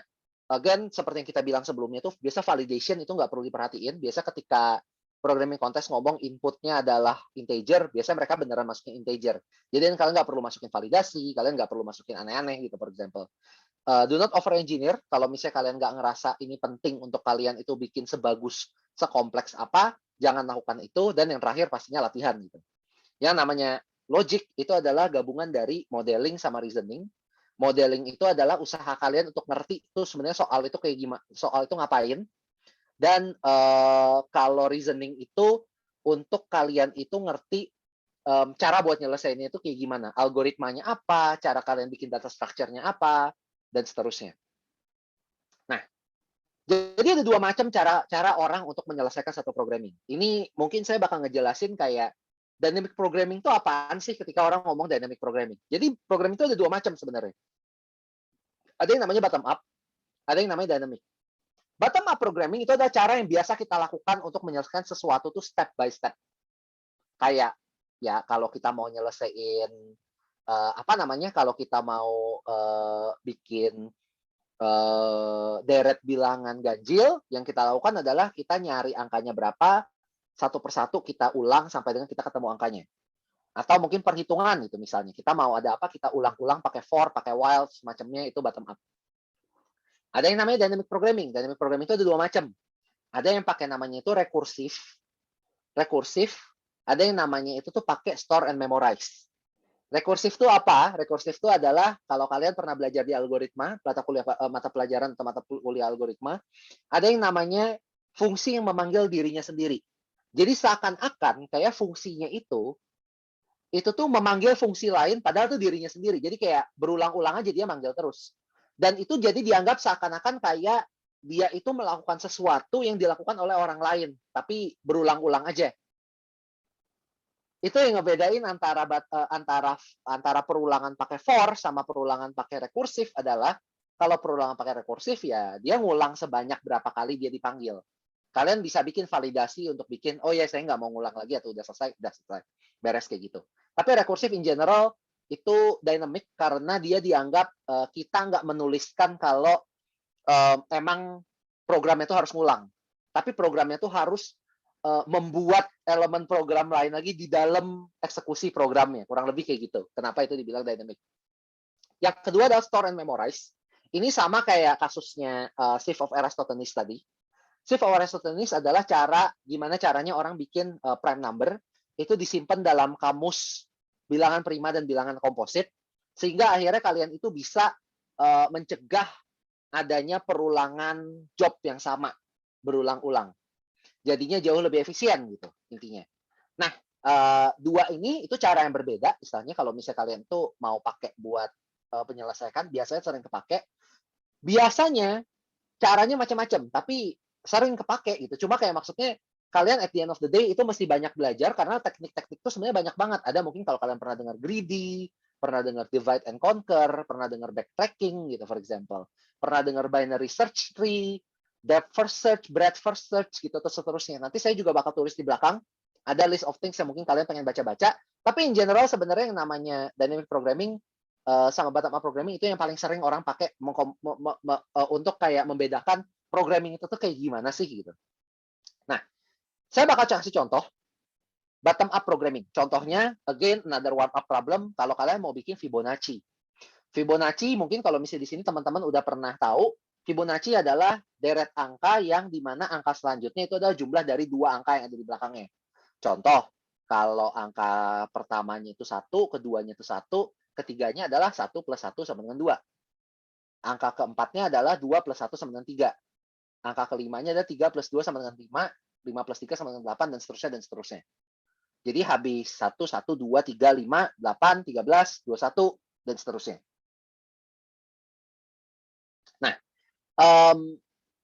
again, seperti yang kita bilang sebelumnya tuh, biasa validation itu nggak perlu diperhatiin. Biasa ketika programming contest ngomong inputnya adalah integer, biasa mereka beneran masukin integer. Jadi kalian nggak perlu masukin validasi, kalian nggak perlu masukin aneh-aneh gitu, for example. Do not over engineer. Kalau misalnya kalian nggak ngerasa ini penting untuk kalian itu bikin sebagus, sekompleks apa, jangan lakukan itu. Dan yang terakhir pastinya latihan gitu. Yang namanya logic itu adalah gabungan dari modeling sama reasoning. Modeling itu adalah usaha kalian untuk ngerti itu sebenarnya soal itu kayak gimana, soal itu ngapain. Dan kalau reasoning itu untuk kalian itu ngerti cara buat nyelesainnya itu kayak gimana, algoritmanya apa, cara kalian bikin data structure-nya apa, dan seterusnya. Nah, jadi ada dua macam cara orang untuk menyelesaikan satu programming. Ini mungkin saya bakal ngejelasin kayak dynamic programming itu apaan sih ketika orang ngomong dynamic programming. Jadi programming itu ada dua macam sebenarnya. Ada yang namanya bottom up, ada yang namanya dynamic. Bottom up programming itu adalah cara yang biasa kita lakukan untuk menyelesaikan sesuatu tuh step by step. Kayak ya kalau kita mau nyelesain kalau kita mau bikin deret bilangan ganjil, yang kita lakukan adalah kita nyari angkanya berapa, satu persatu kita ulang sampai dengan kita ketemu angkanya. Atau mungkin perhitungan gitu misalnya. Kita mau ada apa, kita ulang-ulang pakai for, pakai while, semacamnya, itu bottom up. Ada yang namanya dynamic programming. Dynamic programming itu ada dua macam. Ada yang pakai namanya itu rekursif. Ada yang namanya itu tuh pakai store and memorize. Rekursif itu apa? Rekursif itu adalah kalau kalian pernah belajar di algoritma, mata pelajaran atau mata kuliah algoritma, ada yang namanya fungsi yang memanggil dirinya sendiri. Jadi seakan-akan kayak fungsinya itu tuh memanggil fungsi lain padahal itu dirinya sendiri. Jadi kayak berulang-ulang aja dia manggil terus. Dan itu jadi dianggap seakan-akan kayak dia itu melakukan sesuatu yang dilakukan oleh orang lain, tapi berulang-ulang aja. Itu yang ngebedain antara perulangan pakai for sama perulangan pakai rekursif adalah kalau perulangan pakai rekursif ya dia ngulang sebanyak berapa kali dia dipanggil. Kalian bisa bikin validasi untuk bikin, oh ya saya nggak mau ngulang lagi atau udah selesai, beres kayak gitu. Tapi rekursif in general itu dynamic karena dia dianggap kita nggak menuliskan kalau emang programnya itu harus ngulang. Tapi programnya itu harus membuat elemen program lain lagi di dalam eksekusi programnya. Kurang lebih kayak gitu. Kenapa itu dibilang dynamic. Yang kedua adalah store and memorize. Ini sama kayak kasusnya Sieve of Eratosthenes tadi. Sieve of Eratosthenes adalah gimana caranya orang bikin prime number itu disimpan dalam kamus bilangan prima dan bilangan komposit Sehingga akhirnya kalian itu bisa mencegah adanya perulangan job yang sama berulang-ulang. Jadinya jauh lebih efisien gitu intinya. Nah, dua ini itu cara yang berbeda. Istilahnya kalau misalnya kalian tuh mau pakai buat penyelesaikan, biasanya sering kepake. Biasanya caranya macam-macam, tapi sering kepake gitu. Cuma kayak maksudnya kalian at the end of the day itu mesti banyak belajar karena teknik-teknik itu sebenarnya banyak banget. Ada mungkin kalau kalian pernah dengar greedy, pernah dengar divide and conquer, pernah dengar backtracking gitu for example. Pernah dengar binary search tree, depth first search, breadth first search gitu terus seterusnya. Nanti saya juga bakal tulis di belakang ada list of things yang mungkin kalian pengen baca-baca. Tapi in general sebenarnya yang namanya dynamic programming sama bottom up programming itu yang paling sering orang pakai untuk kayak membedakan programming itu tuh kayak gimana sih gitu. Nah, saya bakal kasih contoh bottom up programming. Contohnya, again, another one up problem kalau kalian mau bikin Fibonacci. Fibonacci mungkin kalau misalnya di sini teman-teman udah pernah tahu, Fibonacci adalah deret angka yang di mana angka selanjutnya itu adalah jumlah dari dua angka yang ada di belakangnya. Contoh, kalau angka pertamanya itu 1, keduanya itu 1, ketiganya adalah 1 plus 1 sama dengan 2. Angka keempatnya adalah 2 plus 1 sama dengan 3. Angka kelimanya adalah 3 plus 2 sama dengan 5, 5 plus 3 sama dengan 8, dan seterusnya, dan seterusnya. Jadi habis 1, 1, 2, 3, 5, 8, 13, 21, dan seterusnya. Nah,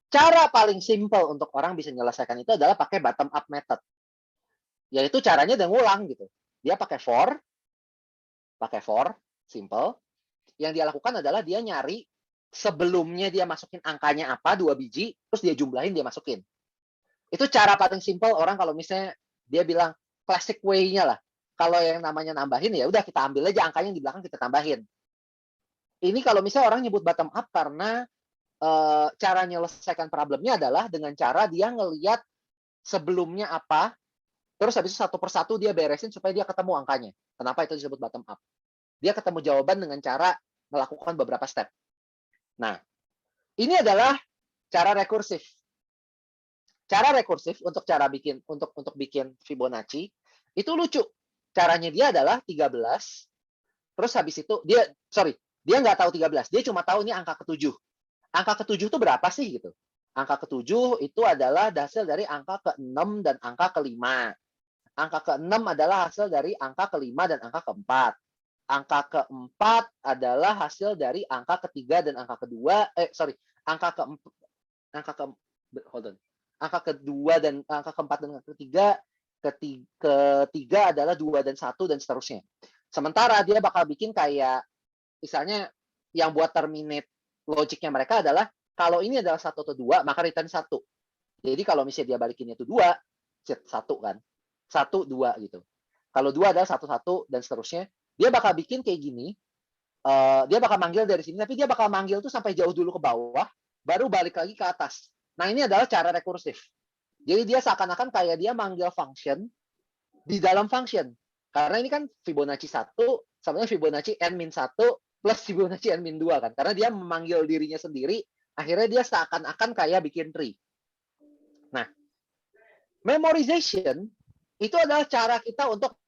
cara paling simple untuk orang bisa menyelesaikan itu adalah pakai bottom up method. Yaitu caranya dia ngulang gitu. Dia pakai for, simple. Yang dia lakukan adalah dia nyari sebelumnya dia masukin angkanya apa, 2 biji, terus dia jumlahin, dia masukin. Itu cara paling simple orang kalau misalnya dia bilang classic way-nya lah. Kalau yang namanya nambahin ya udah kita ambil aja angkanya yang di belakang kita tambahin. Ini kalau misalnya orang nyebut bottom up karena cara menyelesaikan problemnya adalah dengan cara dia ngelihat sebelumnya apa, terus habis itu satu persatu dia beresin supaya dia ketemu angkanya. Kenapa itu disebut bottom up? Dia ketemu jawaban dengan cara melakukan beberapa step. Nah, ini adalah cara rekursif. Cara rekursif untuk bikin Fibonacci itu lucu. Caranya dia adalah 13. Terus habis itu dia nggak tahu 13, dia cuma tahu ini angka ke-7. Angka ke-7 itu berapa sih gitu? Angka ke-7 itu adalah hasil dari angka ke-6 dan angka ke-5. Angka ke-6 adalah hasil dari angka ke-5 dan angka ke-4. Angka ke-4 adalah hasil dari angka ke-3 dan angka ke-2. Angka ke-2 dan angka ke-4 dan angka ke-3. Ketiga adalah 2 dan 1 dan seterusnya. Sementara dia bakal bikin kayak misalnya yang buat terminate logiknya mereka adalah kalau ini adalah 1 atau 2 maka return 1. Jadi kalau misalnya dia balikinnya itu 2, 1 kan. 1, 2 gitu. Kalau 2 adalah 1, 1 dan seterusnya. Dia bakal bikin kayak gini. Dia bakal manggil dari sini, tapi dia bakal manggil tuh sampai jauh dulu ke bawah, baru balik lagi ke atas. Nah, ini adalah cara rekursif. Jadi dia seakan-akan kayak dia manggil function di dalam function. Karena ini kan Fibonacci 1 sama Fibonacci n-1 plus Fibonacci n-2 kan. Karena dia memanggil dirinya sendiri, akhirnya dia seakan-akan kayak bikin tree. Nah, memorization itu adalah cara kita untuk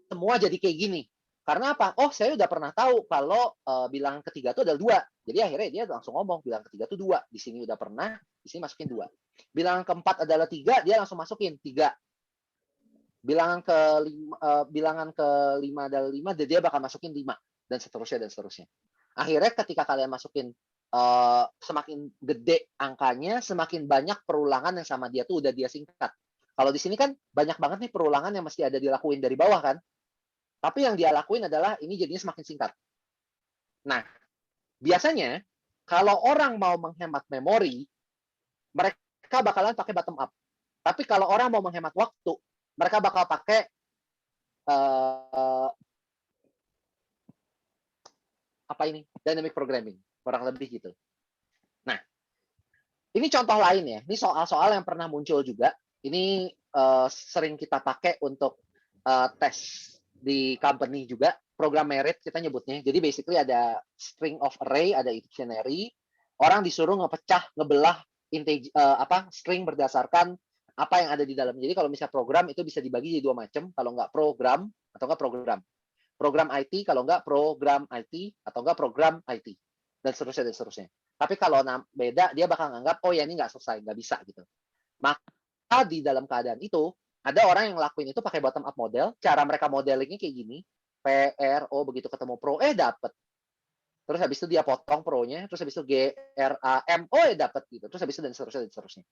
semua jadi kayak gini. Karena apa? Oh, saya udah pernah tahu kalau bilangan ketiga itu adalah 2. Jadi akhirnya dia langsung ngomong bilangan ketiga itu 2. Di sini udah pernah, di sini masukin 2. Bilangan keempat adalah 3, dia langsung masukin 3. Bilangan ke-5 adalah 5, dia bakal masukin 5 dan seterusnya dan seterusnya. Akhirnya ketika kalian masukin semakin gede angkanya, semakin banyak perulangan yang sama dia tuh udah dia singkat. Kalau di sini kan banyak banget nih perulangan yang mesti ada dilakuin dari bawah kan. Tapi yang dia lakuin adalah ini jadinya semakin singkat. Nah, biasanya kalau orang mau menghemat memori, mereka bakalan pakai bottom up. Tapi kalau orang mau menghemat waktu, mereka bakal pakai dynamic programming, kurang lebih gitu. Nah, ini contoh lain ya. Ini soal-soal yang pernah muncul juga. Ini sering kita pakai untuk tes di company juga, program merit kita nyebutnya. Jadi basically ada string of array, ada dictionary. Orang disuruh ngebelah string berdasarkan apa yang ada di dalam. Jadi kalau misalnya program itu bisa dibagi jadi 2 macam, kalau nggak program atau nggak program. program IT, kalau enggak program IT, atau enggak program IT, dan seterusnya, dan seterusnya. Tapi kalau beda, dia bakal nganggap, oh ya ini nggak selesai, nggak bisa gitu. Maka di dalam keadaan itu, ada orang yang ngelakuin itu pakai bottom up model, cara mereka modelingnya kayak gini, PRO, begitu ketemu pro, dapet. Terus habis itu dia potong pro-nya, terus habis itu GRAM, dapet gitu. Terus habis itu dan seterusnya, dan seterusnya.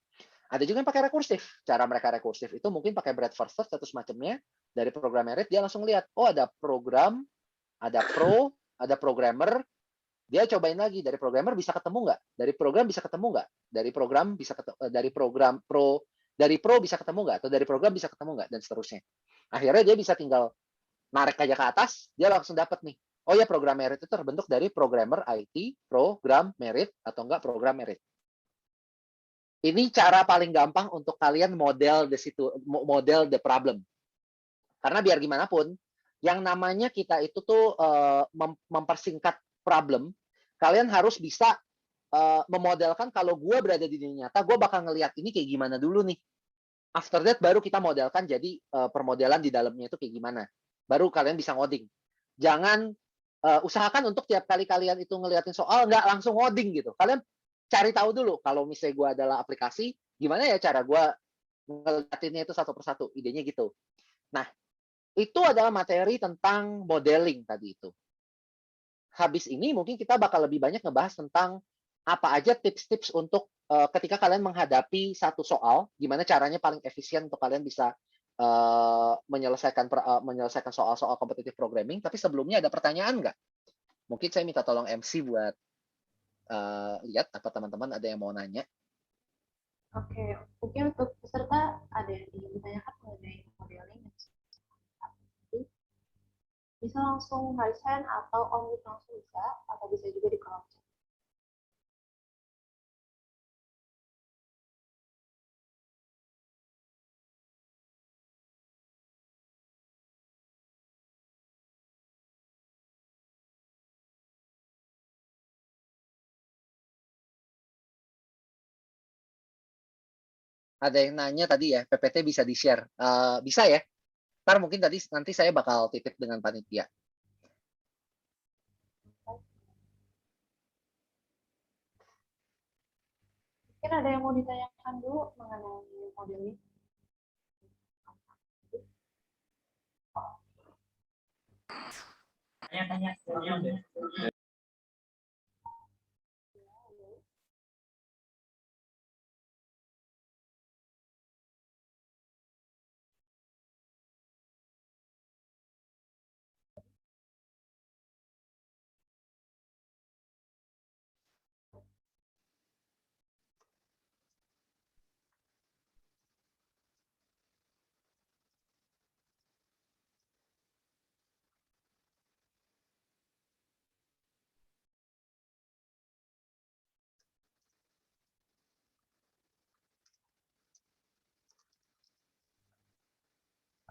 Ada juga yang pakai rekursif. Cara mereka rekursif itu mungkin pakai breadth first search atau semacamnya. Dari program merit, dia langsung lihat, oh ada program, ada pro, ada programmer. Dia cobain lagi, dari programmer bisa ketemu nggak? Dari program bisa ketemu nggak? Dari program bisa ketemu, dari program pro, dari pro bisa ketemu nggak? Atau dari program bisa ketemu nggak? Dan seterusnya. Akhirnya dia bisa tinggal narik aja ke atas, dia langsung dapat nih. Oh ya, program merit itu terbentuk dari programmer IT, program merit, atau enggak program merit. Ini cara paling gampang untuk kalian model the problem. Karena biar gimana pun, yang namanya kita itu tuh mempersingkat problem, kalian harus bisa memodelkan kalau gue berada di dunia nyata, gue bakal ngelihat ini kayak gimana dulu nih. After that, baru kita modelkan jadi permodelan di dalamnya itu kayak gimana. Baru kalian bisa ngoding. Jangan usahakan untuk tiap kali kalian itu ngeliatin soal, nggak langsung ngoding gitu. Kalian cari tahu dulu, kalau misalnya gue adalah aplikasi, gimana ya cara gue ngeliatinnya itu satu persatu. Idenya gitu. Nah, itu adalah materi tentang modeling tadi itu. Habis ini mungkin kita bakal lebih banyak ngebahas tentang apa aja tips-tips untuk ketika kalian menghadapi satu soal, gimana caranya paling efisien untuk kalian bisa menyelesaikan soal-soal competitive programming. Tapi sebelumnya ada pertanyaan nggak? Mungkin saya minta tolong MC buat lihat apa teman-teman ada yang mau nanya. Oke, mungkin untuk peserta ada yang ingin ditanyakan mengenai modeling. Bisa langsung raise hand atau on mic langsung bisa, atau bisa juga di kolom chat. Ada yang nanya tadi ya, PPT bisa di-share. Bisa ya? Ntar mungkin nanti saya bakal titip dengan panitia. Mungkin ada yang mau ditanyakan dulu mengenai modeling. Tanya-tanya.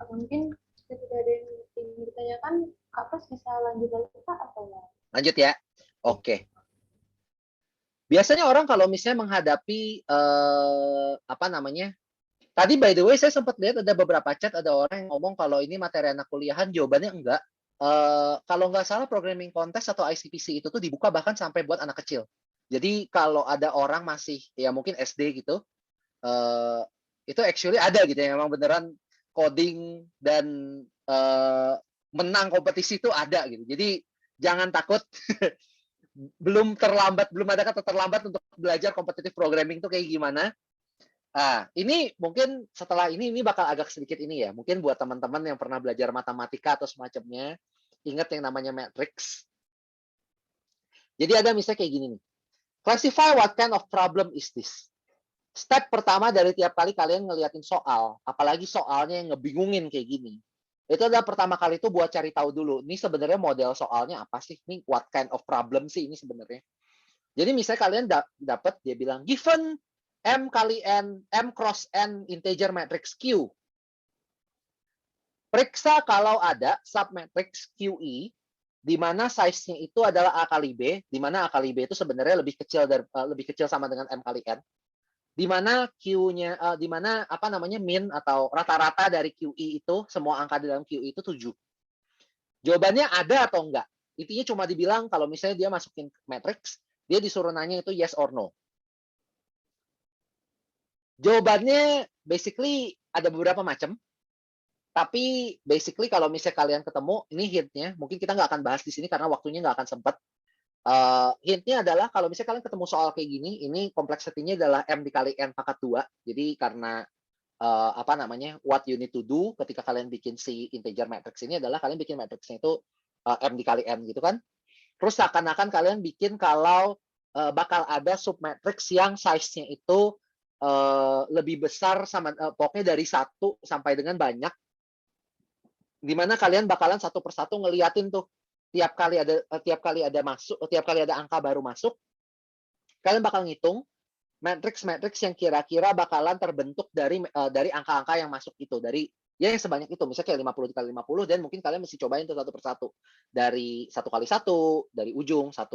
Atau mungkin ketika ada yang ingin ditanyakan, Kak Pras bisa lanjut lagi Kak atau enggak? Lanjut ya. Oke. Biasanya orang kalau misalnya menghadapi apa namanya? Tadi by the way saya sempat lihat ada beberapa chat ada orang yang ngomong kalau ini materi anak kuliahan, jawabannya enggak. Kalau nggak salah programming contest atau ICPC itu tuh dibuka bahkan sampai buat anak kecil. Jadi kalau ada orang masih ya mungkin SD gitu, itu actually ada gitu ya, memang beneran coding dan menang kompetisi itu ada gitu. Jadi jangan takut. belum ada kata terlambat untuk belajar competitive programming itu kayak gimana. Ini mungkin setelah ini bakal agak sedikit ini ya. Mungkin buat teman-teman yang pernah belajar matematika atau semacamnya, ingat yang namanya matrix. Jadi ada misalnya kayak gini nih. Classify what kind of problem is this. Step pertama dari tiap kali kalian ngeliatin soal, apalagi soalnya yang ngebingungin kayak gini. Itu adalah pertama kali itu buat cari tahu dulu, ini sebenarnya model soalnya apa sih? Ini what kind of problem sih ini sebenarnya. Jadi misalnya kalian dapat dia bilang given M kali N, M cross N integer matrix Q. Periksa kalau ada submatrix QE di mana size-nya itu adalah A kali B, di mana A kali B itu sebenarnya lebih kecil sama dengan M kali N. Di mana Q-nya di mana min atau rata-rata dari QE itu semua angka di dalam QE itu 7. Jawabannya ada atau enggak. Intinya cuma dibilang kalau misalnya dia masukin matrix, dia disuruh nanya itu yes or no. Jawabannya basically ada beberapa macam. Tapi basically kalau misalnya kalian ketemu, ini hintnya, mungkin kita nggak akan bahas di sini karena waktunya nggak akan sempat. Hintnya adalah kalau misalnya kalian ketemu soal kayak gini, ini kompleksitinya adalah M dikali N pangkat 2. Jadi karena apa namanya, what you need to do ketika kalian bikin si integer matrix ini adalah kalian bikin matrixnya itu M dikali N gitu kan. Terus seakan-akan kalian bikin kalau bakal ada submatrix yang size-nya itu lebih besar sama pokoknya dari 1 sampai dengan banyak, di mana kalian bakalan satu persatu ngeliatin tuh tiap kali ada angka baru masuk, kalian bakal ngitung matrix yang kira-kira bakalan terbentuk dari angka-angka yang masuk itu, dari ya yang sebanyak itu, misalnya kayak 50 dikali 50, dan mungkin kalian mesti cobain tuh satu persatu, dari 1 kali 1, dari ujung 1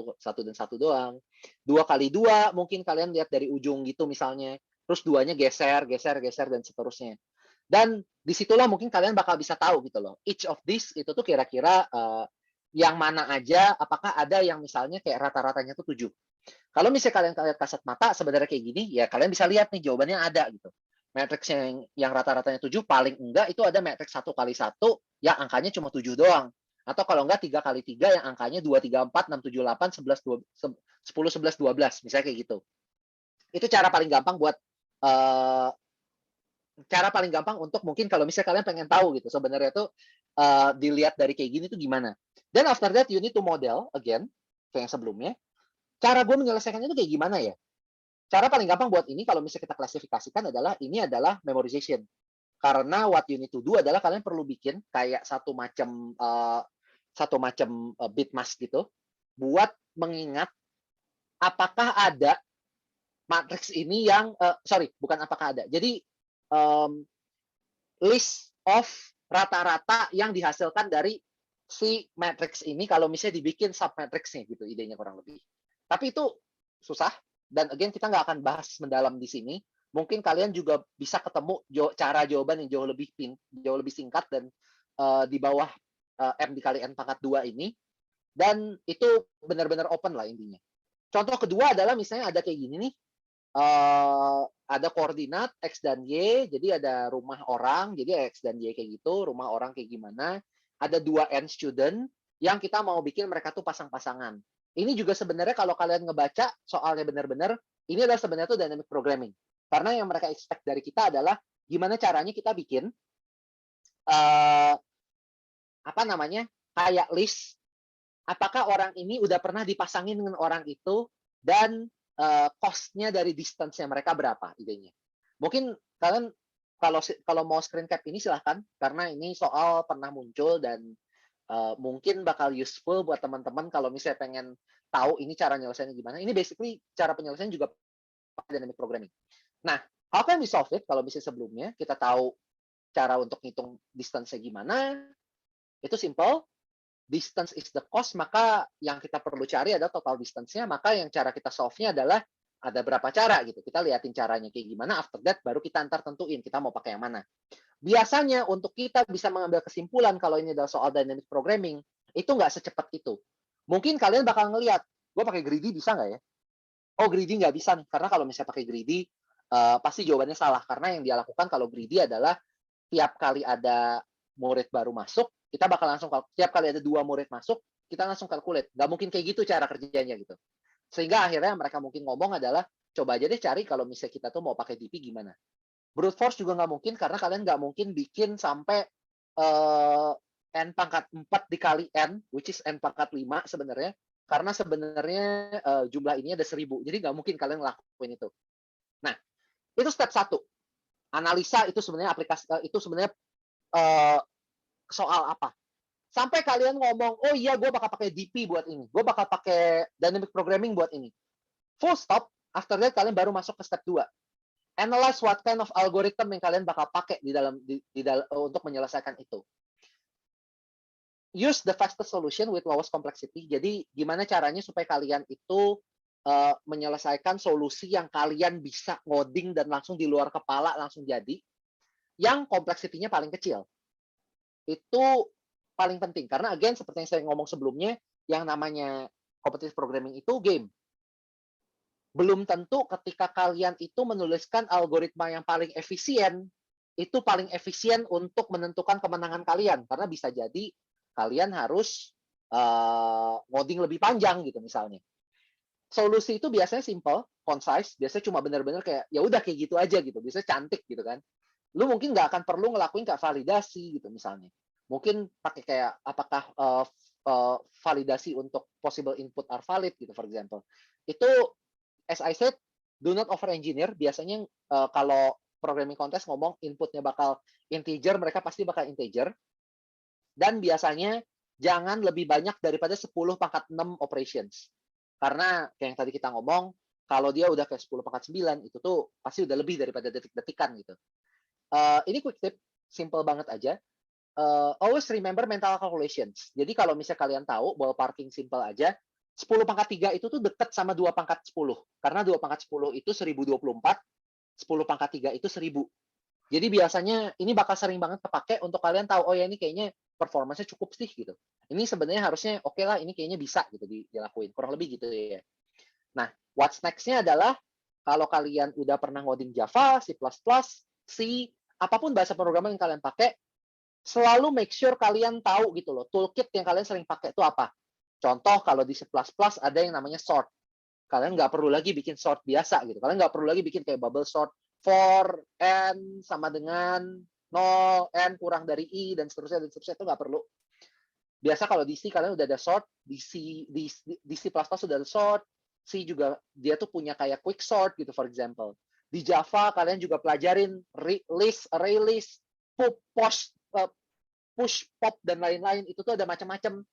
dan 1 doang, 2 kali 2 mungkin kalian lihat dari ujung gitu misalnya, terus 2-nya geser dan seterusnya. Dan disitulah mungkin kalian bakal bisa tahu gitu loh, each of this itu tuh kira-kira yang mana aja, apakah ada yang misalnya kayak rata-ratanya tuh 7. Kalau misalnya kalian lihat kasat mata sebenarnya kayak gini, ya kalian bisa lihat nih jawabannya ada gitu. Matrix yang rata-ratanya 7, paling enggak itu ada matrix 1 kali 1 yang angkanya cuma 7 doang. Atau kalau enggak 3 kali 3 yang angkanya 2, 3, 4, 6, 7, 8, 11, 10, 11, 12. Misalnya kayak gitu. Itu cara paling gampang buat untuk mungkin kalau misalnya kalian pengen tahu gitu sebenarnya tuh dilihat dari kayak gini tuh gimana. Dan after that you need to model again kayak yang sebelumnya. Cara gue menyelesaikannya itu kayak gimana ya? Cara paling gampang buat ini kalau misalnya kita klasifikasikan adalah ini adalah memorization. Karena what you need to do adalah kalian perlu bikin kayak satu macam bit mask gitu buat mengingat apakah ada matriks ini yang bukan apakah ada. Jadi list of rata-rata yang dihasilkan dari si matrix ini kalau misalnya dibikin submatrixnya gitu, idenya kurang lebih. Tapi itu susah, dan again kita nggak akan bahas mendalam di sini. Mungkin kalian juga bisa ketemu cara jawaban yang jauh lebih singkat dan di bawah M dikali N pangkat 2 ini, dan itu benar-benar open lah intinya. Contoh kedua adalah misalnya ada kayak gini nih, ada koordinat X dan Y, jadi ada rumah orang, jadi X dan Y kayak gitu, rumah orang kayak gimana, ada 2 N student yang kita mau bikin mereka tuh pasang-pasangan. Ini juga sebenarnya kalau kalian ngebaca soalnya benar-benar, ini adalah sebenarnya tuh dynamic programming. Karena yang mereka expect dari kita adalah gimana caranya kita bikin kayak list, apakah orang ini udah pernah dipasangin dengan orang itu, dan cost-nya dari distance-nya mereka berapa idenya. Mungkin kalian kalau mau screen cap ini silahkan, karena ini soal pernah muncul dan mungkin bakal useful buat teman-teman kalau misalnya pengen tahu ini cara nyelesainnya gimana. Ini basically cara penyelesaian juga pakai dynamic programming. Nah, how can we solve it kalau misalnya sebelumnya kita tahu cara untuk ngitung distance-nya gimana? Itu simple. Distance is the cost, maka yang kita perlu cari adalah total distance-nya, maka yang cara kita solve-nya adalah ada berapa cara gitu. Kita liatin caranya kayak gimana, after that baru kita antar tentuin kita mau pakai yang mana. Biasanya untuk kita bisa mengambil kesimpulan kalau ini adalah soal dynamic programming, itu nggak secepat itu. Mungkin kalian bakal ngelihat, gue pakai greedy bisa nggak ya? Oh, greedy nggak bisa nih, karena kalau misalnya pakai greedy, pasti jawabannya salah. Karena yang dia lakukan kalau greedy adalah tiap kali ada murid baru masuk, kita bakal langsung, tiap kali ada 2 murid masuk, kita langsung calculate. Nggak mungkin kayak gitu cara kerjanya gitu. Sehingga akhirnya mereka mungkin ngomong adalah, coba aja deh cari kalau misalnya kita tuh mau pakai DP gimana. Brute force juga nggak mungkin, karena kalian nggak mungkin bikin sampai N pangkat 4 dikali N, which is N pangkat 5 sebenarnya, karena sebenarnya jumlah ini ada 1000, jadi nggak mungkin kalian ngelakuin itu. Nah, itu step 1. Analisa itu sebenarnya itu sebenarnya soal apa. Sampai kalian ngomong, oh iya gue bakal pakai DP buat ini, gue bakal pakai dynamic programming buat ini. Full stop, after that kalian baru masuk ke step 2. Analyze what kind of algorithm yang kalian bakal pakai di dalam untuk menyelesaikan itu. Use the fastest solution with lowest complexity. Jadi gimana caranya supaya kalian itu menyelesaikan solusi yang kalian bisa ngoding dan langsung di luar kepala langsung jadi, yang kompleksitinya paling kecil. Itu paling penting. Karena again, seperti yang saya ngomong sebelumnya, yang namanya competitive programming itu game. Belum tentu ketika kalian itu menuliskan algoritma yang paling efisien, itu paling efisien untuk menentukan kemenangan kalian. Karena bisa jadi kalian harus ngoding lebih panjang gitu misalnya. Solusi itu biasanya simple, concise, biasanya cuma benar-benar kayak ya udah kayak gitu aja gitu, biasanya cantik gitu kan. Lu mungkin nggak akan perlu ngelakuin kayak validasi gitu misalnya. Mungkin pakai kayak apakah validasi untuk possible input are valid gitu for example. Itu as I said, do not over engineer. Biasanya kalau programming contest ngomong inputnya bakal integer, mereka pasti bakal integer. Dan biasanya jangan lebih banyak daripada 10 pangkat 6 operations. Karena kayak yang tadi kita ngomong, kalau dia udah kayak 10 pangkat 9, itu tuh pasti udah lebih daripada detik-detikan gitu. Ini quick tip, simple banget aja. Always remember mental calculations. Jadi kalau misalnya kalian tahu, ballparking simple aja, 10 pangkat 3 itu tuh dekat sama 2 pangkat 10. Karena 2 pangkat 10 itu 1024, 10 pangkat 3 itu 1000. Jadi biasanya ini bakal sering banget kepake untuk kalian tahu, oh ya ini kayaknya performanya cukup sih gitu. Ini sebenarnya harusnya oke lah, ini kayaknya bisa gitu dilakuin. Kurang lebih gitu ya. Nah, what's next-nya adalah kalau kalian udah pernah ngoding Java, C++, C, apapun bahasa pemrograman yang kalian pakai, selalu make sure kalian tahu gitu loh, toolkit yang kalian sering pakai itu apa. Contoh kalau di C++ ada yang namanya sort. Kalian nggak perlu lagi bikin sort biasa gitu. Kalian nggak perlu lagi bikin kayak bubble sort for n sama dengan 0, n kurang dari i, dan seterusnya itu nggak perlu. Biasa kalau di C kalian udah ada sort, di C++ sudah ada sort, C juga dia tuh punya kayak quick sort gitu for example. Di Java kalian juga pelajarin list, array list, push, pop, dan lain-lain. Itu tuh ada macam-macam.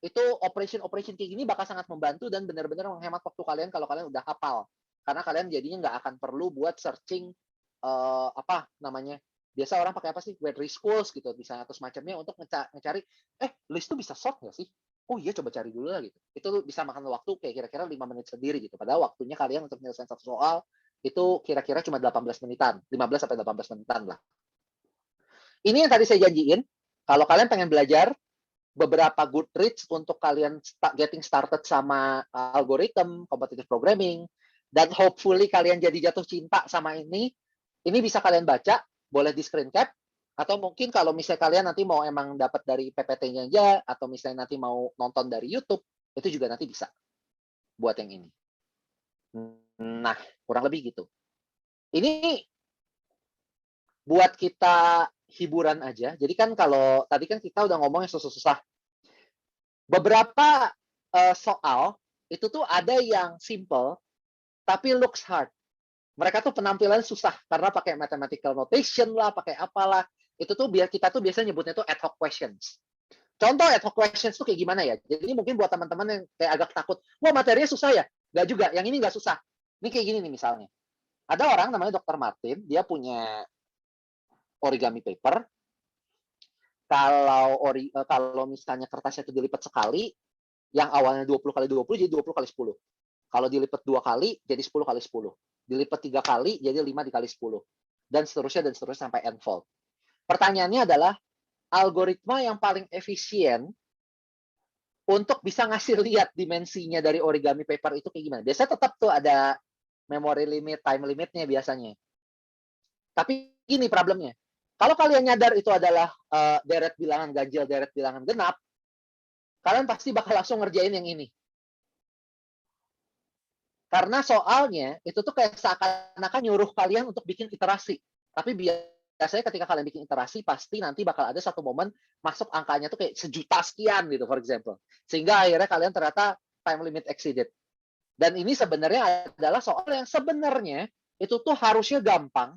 Itu operation kayak gini bakal sangat membantu dan benar-benar menghemat waktu kalian kalau kalian udah hafal. Karena kalian jadinya nggak akan perlu buat searching apa namanya. Biasa orang pakai apa sih? Query schools gitu bisa atau semacamnya untuk ngecari list tuh bisa sort nggak sih? Oh iya, coba cari dulu lah gitu. Itu bisa makan waktu kayak kira-kira 5 menit sendiri gitu. Padahal waktunya kalian untuk menyelesaikan satu soal itu kira-kira cuma 18 menitan, 15 sampai 18 menitan lah. Ini yang tadi saya janjiin, kalau kalian pengen belajar beberapa good tricks untuk kalian getting started sama algorithm, competitive programming, dan hopefully kalian jadi jatuh cinta sama ini bisa kalian baca, boleh di screen cap, atau mungkin kalau misalnya kalian nanti mau emang dapat dari PPT-nya aja, atau misalnya nanti mau nonton dari YouTube, itu juga nanti bisa buat yang ini. Nah, kurang lebih gitu. Ini buat kita hiburan aja. Jadi kan kalau tadi kan kita udah ngomong yang susah-susah. Beberapa soal itu tuh ada yang simple, tapi looks hard. Mereka tuh penampilan susah karena pakai mathematical notation lah, pakai apalah. Itu tuh kita tuh biasanya nyebutnya tuh ad hoc questions. Contoh ad hoc questions tuh kayak gimana ya? Jadi mungkin buat teman-teman yang kayak agak takut, wah materinya susah ya? Nggak juga, yang ini nggak susah. Ini kayak gini nih misalnya. Ada orang namanya Dr. Martin, dia punya origami paper. Kalau misalnya kertasnya itu dilipat sekali, yang awalnya 20 kali 20 jadi 20 kali 10. Kalau dilipat 2 kali jadi 10 kali 10. Dilipat 3 kali jadi 5 dikali 10. Dan seterusnya sampai n-fold. Pertanyaannya adalah algoritma yang paling efisien untuk bisa ngasih lihat dimensinya dari origami paper itu kayak gimana. Biasanya tetap tuh ada memory limit, time limitnya biasanya. Tapi gini problemnya. Kalau kalian nyadar itu adalah deret bilangan ganjil, deret bilangan genap, kalian pasti bakal langsung ngerjain yang ini. Karena soalnya itu tuh kayak seakan-akan nyuruh kalian untuk bikin iterasi. Tapi biasanya ketika kalian bikin iterasi, pasti nanti bakal ada satu momen masuk angkanya tuh kayak 1.000.000 sekian gitu, for example. Sehingga akhirnya kalian ternyata time limit exceeded. Dan ini sebenarnya adalah soal yang sebenarnya itu tuh harusnya gampang,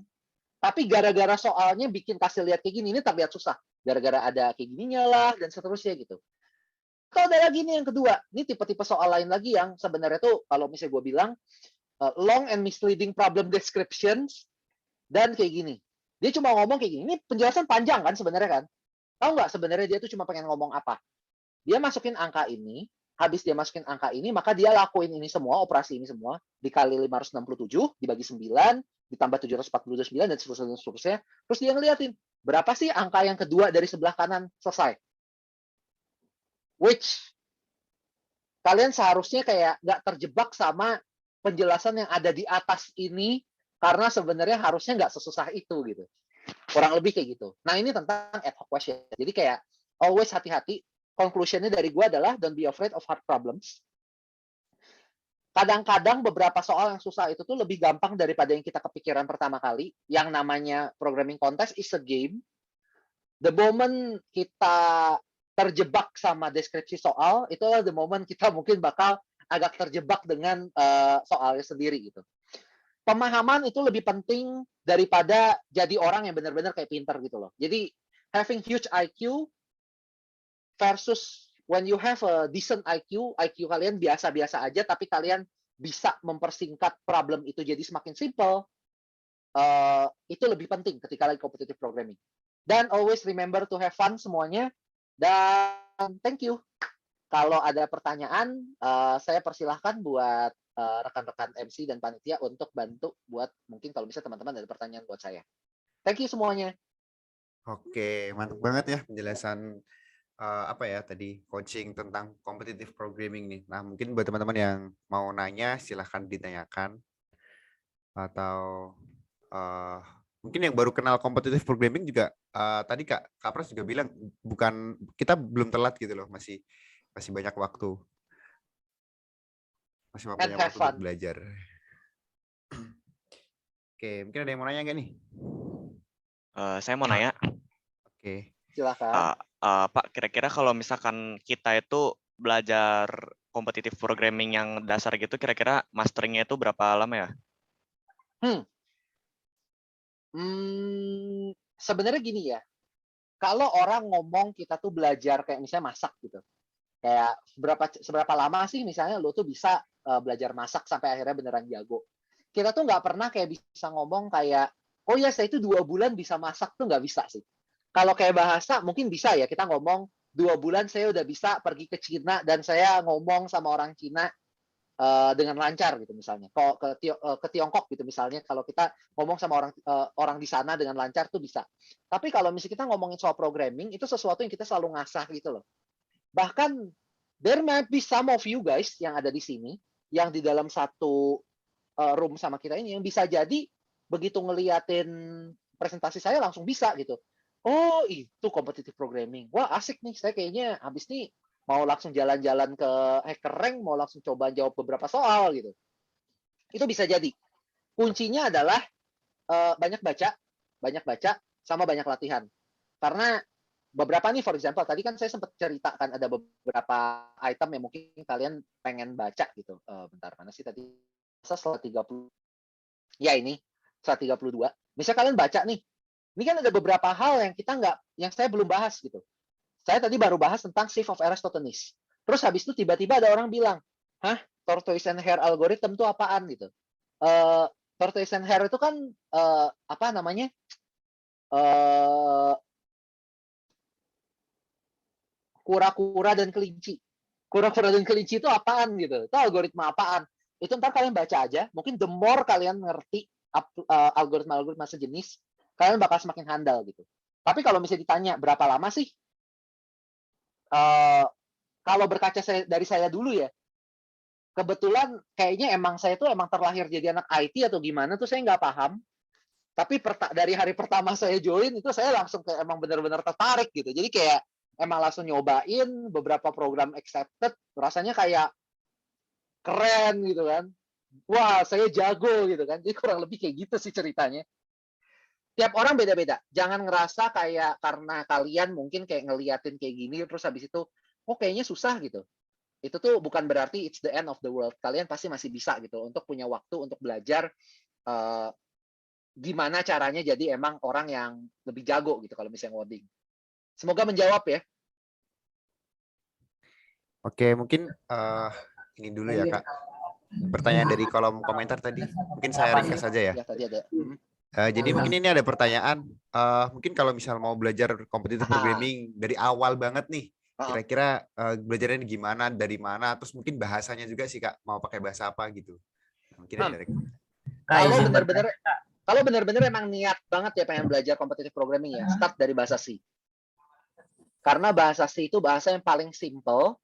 tapi gara-gara soalnya bikin kasih lihat kayak gini, ini terlihat susah. Gara-gara ada kayak gininya lah, dan seterusnya gitu. Kalau ada lagi nih yang kedua, ini tipe-tipe soal lain lagi yang sebenarnya tuh kalau misalnya gue bilang long and misleading problem descriptions dan kayak gini. Dia cuma ngomong kayak gini. Ini penjelasan panjang kan sebenarnya kan? Tahu nggak sebenarnya dia tuh cuma pengen ngomong apa? Dia masukin angka ini, habis dia masukin angka ini, maka dia lakuin ini semua, operasi ini semua dikali 567 dibagi 9 ditambah 749 dan seterusnya. Terus dia ngeliatin berapa sih angka yang kedua dari sebelah kanan selesai. which kalian seharusnya kayak nggak terjebak sama penjelasan yang ada di atas ini, karena sebenarnya harusnya nggak sesusah itu gitu. Kurang lebih kayak gitu. Nah, ini tentang ad hoc question. Jadi kayak always hati-hati. Conclusionnya dari gue adalah don't be afraid of hard problems. Kadang-kadang beberapa soal yang susah itu tuh lebih gampang daripada yang kita kepikiran pertama kali. Yang namanya programming contest is a game. The moment kita terjebak sama deskripsi soal, itulah the moment kita mungkin bakal agak terjebak dengan soalnya sendiri gitu. Pemahaman itu lebih penting daripada jadi orang yang benar-benar kayak pinter gitu loh. Jadi having huge IQ versus when you have a decent IQ kalian biasa-biasa aja, tapi kalian bisa mempersingkat problem itu jadi semakin simple, itu lebih penting ketika lagi competitive programming. Dan always remember to have fun semuanya. Dan thank you. Kalau ada pertanyaan, saya persilahkan buat rekan-rekan MC dan panitia untuk bantu buat mungkin kalau misalnya teman-teman ada pertanyaan buat saya. Thank you semuanya. Oke, mantap banget ya penjelasan apa ya tadi coaching tentang competitive programming nih. Nah, mungkin buat teman-teman yang mau nanya silahkan ditanyakan, atau mungkin yang baru kenal competitive programming juga tadi Kak Pras juga bilang bukan, kita belum telat gitu loh, masih banyak waktu. Masih And banyak have waktu fun. untuk belajar. Oke, mungkin ada yang mau nanya nggak nih? Saya mau nanya, Oke. Silakan. Pak, kira-kira kalau misalkan kita itu belajar competitive programming yang dasar gitu, kira-kira masteringnya itu berapa lama ya? Sebenarnya gini ya, kalau orang ngomong kita tuh belajar kayak misalnya masak gitu, kayak seberapa lama sih misalnya lo tuh bisa belajar masak sampai akhirnya beneran jago. Kita tuh nggak pernah kayak bisa ngomong kayak, oh ya saya itu 2 bulan bisa masak, tuh nggak bisa sih. Kalau kayak bahasa mungkin bisa ya, kita ngomong 2 bulan saya udah bisa pergi ke Cina dan saya ngomong sama orang Cina dengan lancar gitu misalnya. Kalau ke Tiongkok gitu misalnya, kalau kita ngomong sama orang di sana dengan lancar tuh bisa. Tapi kalau misalnya kita ngomongin soal programming, itu sesuatu yang kita selalu ngasah gitu loh. Bahkan there might be some of you guys yang ada di sini, yang di dalam satu room sama kita ini, yang bisa jadi begitu ngeliatin presentasi saya langsung bisa gitu. Oh, itu competitive programming. Wah, asik nih. Saya kayaknya habis nih mau langsung jalan-jalan ke HackerRank, mau langsung coba jawab beberapa soal gitu. Itu bisa jadi. Kuncinya adalah banyak baca, sama banyak latihan. Karena beberapa nih, for example, tadi kan saya sempat ceritakan ada beberapa item yang mungkin kalian pengen baca gitu. Bentar, mana sih tadi? Setelah 30. Ya ini, setelah 32. Misalnya kalian baca nih, ini kan ada beberapa hal yang saya belum bahas gitu. Saya tadi baru bahas tentang Sieve of Eratosthenes. Terus habis itu tiba-tiba ada orang bilang, hah, tortoise and hare algorithm itu apaan gitu? Tortoise and hare itu kan apa namanya? Kura-kura dan kelinci. Kura-kura dan kelinci itu apaan gitu? Itu algoritma apaan? Itu ntar kalian baca aja. Mungkin the more kalian ngerti algoritma-algoritma sejenis, kalian bakal semakin handal gitu. Tapi kalau misalnya ditanya berapa lama sih? Kalau berkaca dari saya dulu ya, kebetulan kayaknya emang saya tuh emang terlahir jadi anak IT atau gimana tuh saya nggak paham. Tapi dari hari pertama saya join itu saya langsung kayak emang benar-benar tertarik gitu. Jadi kayak emang langsung nyobain beberapa program accepted, rasanya kayak keren gitu kan. Wah, saya jago gitu kan. Jadi kurang lebih kayak gitu sih ceritanya. Tiap orang beda-beda. Jangan ngerasa kayak karena kalian mungkin kayak ngeliatin kayak gini, terus habis itu, oh kayaknya susah gitu. Itu tuh bukan berarti it's the end of the world. Kalian pasti masih bisa gitu untuk punya waktu untuk belajar gimana caranya jadi emang orang yang lebih jago gitu kalau misalnya ngoding. Semoga menjawab ya. Oke, mungkin ini dulu ya Kak. Pertanyaan dari kolom komentar tadi, mungkin saya ringkas saja ya. Ya tadi ada. Jadi mungkin ini ada pertanyaan, mungkin kalau misal mau belajar competitive programming dari awal banget nih, kira-kira belajarnya gimana, dari mana, terus mungkin bahasanya juga sih Kak, mau pakai bahasa apa gitu. Mungkin ada dari kalau benar-benar emang niat banget ya pengen belajar competitive programming ya, start dari bahasa C. Karena bahasa C itu bahasa yang paling simple,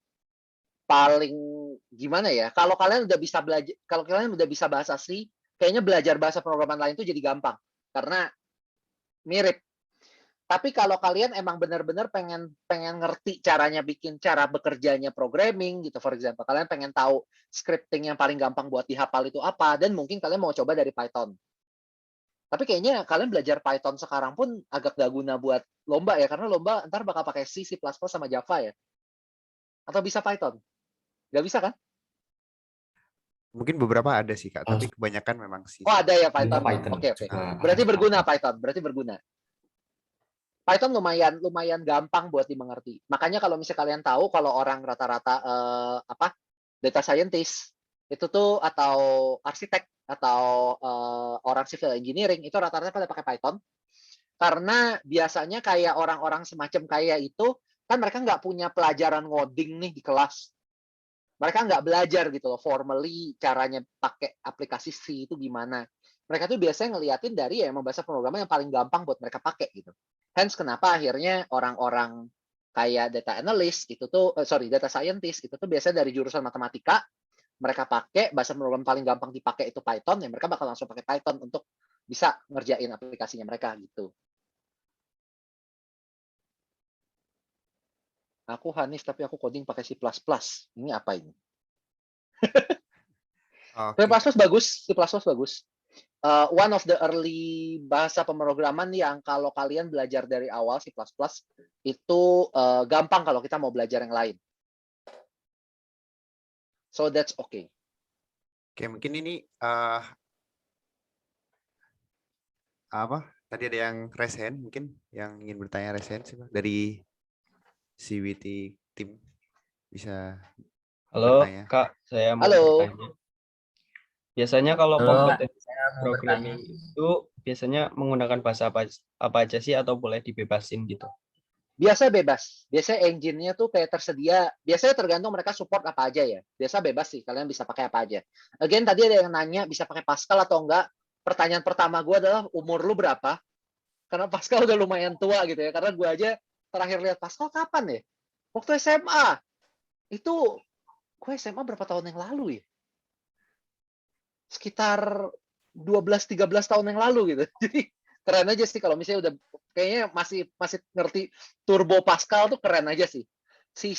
paling gimana ya? Kalau kalian udah bisa bahasa C, kayaknya belajar bahasa pemrograman lain itu jadi gampang karena mirip. Tapi kalau kalian emang benar-benar pengen ngerti caranya bikin cara bekerjanya programming gitu, for example, kalian pengen tahu scripting yang paling gampang buat dihafal itu apa, dan mungkin kalian mau coba dari Python. Tapi kayaknya kalian belajar Python sekarang pun agak gak guna buat lomba ya, karena lomba ntar bakal pakai C, C++, sama Java ya. Atau bisa Python? Gak bisa kan? Mungkin beberapa ada sih Kak, Oh, tapi kebanyakan memang sih. Oh ada ya Ada Python. Python Oke. juga. Berarti berguna Python. Python lumayan gampang buat dimengerti. Makanya kalau misalnya kalian tahu kalau orang rata-rata data scientist itu tuh atau arsitek atau orang civil engineering itu rata-rata pada pakai Python karena biasanya kayak orang-orang semacam kayak itu kan mereka nggak punya pelajaran ngoding nih di kelas. Mereka nggak belajar gitu loh formally caranya pakai aplikasi C itu gimana. Mereka tuh biasanya ngeliatin dari ya emang bahasa pemrograman yang paling gampang buat mereka pakai gitu. Hence kenapa akhirnya orang-orang kayak data analyst itu tuh data scientist itu tuh biasanya dari jurusan matematika, mereka pakai bahasa pemrograman paling gampang dipakai itu Python, ya mereka bakal langsung pakai Python untuk bisa ngerjain aplikasinya mereka gitu. Aku Hanis tapi aku coding pakai C++. Ini apa ini? C++ bagus, C++ bagus. One of the early bahasa pemrograman yang kalau kalian belajar dari awal C++ itu gampang kalau kita mau belajar yang lain. So that's okay. Oke, mungkin ini apa? Tadi ada yang resen, mungkin yang ingin bertanya resen sih Pak. Dari CWT tim bisa Halo bertanya. Kak, saya mau Halo. bertanya. Biasanya kalau Halo, kompetensi saya mau programming bertanya. itu biasanya menggunakan bahasa apa aja sih atau boleh dibebasin gitu? Biasa bebas. Biasanya engine-nya tuh kayak tersedia. Biasanya tergantung mereka support apa aja ya. Biasa bebas sih. Kalian bisa pakai apa aja. Again, tadi ada yang nanya bisa pakai Pascal atau enggak. Pertanyaan pertama gue adalah umur lu berapa? Karena Pascal udah lumayan tua gitu ya. Karena gue aja terakhir lihat Pascal kapan ya? Waktu SMA. Itu gue SMA berapa tahun yang lalu ya? Sekitar 12-13 tahun yang lalu gitu. Jadi keren aja sih kalau misalnya udah kayaknya masih ngerti Turbo Pascal tuh keren aja sih. C#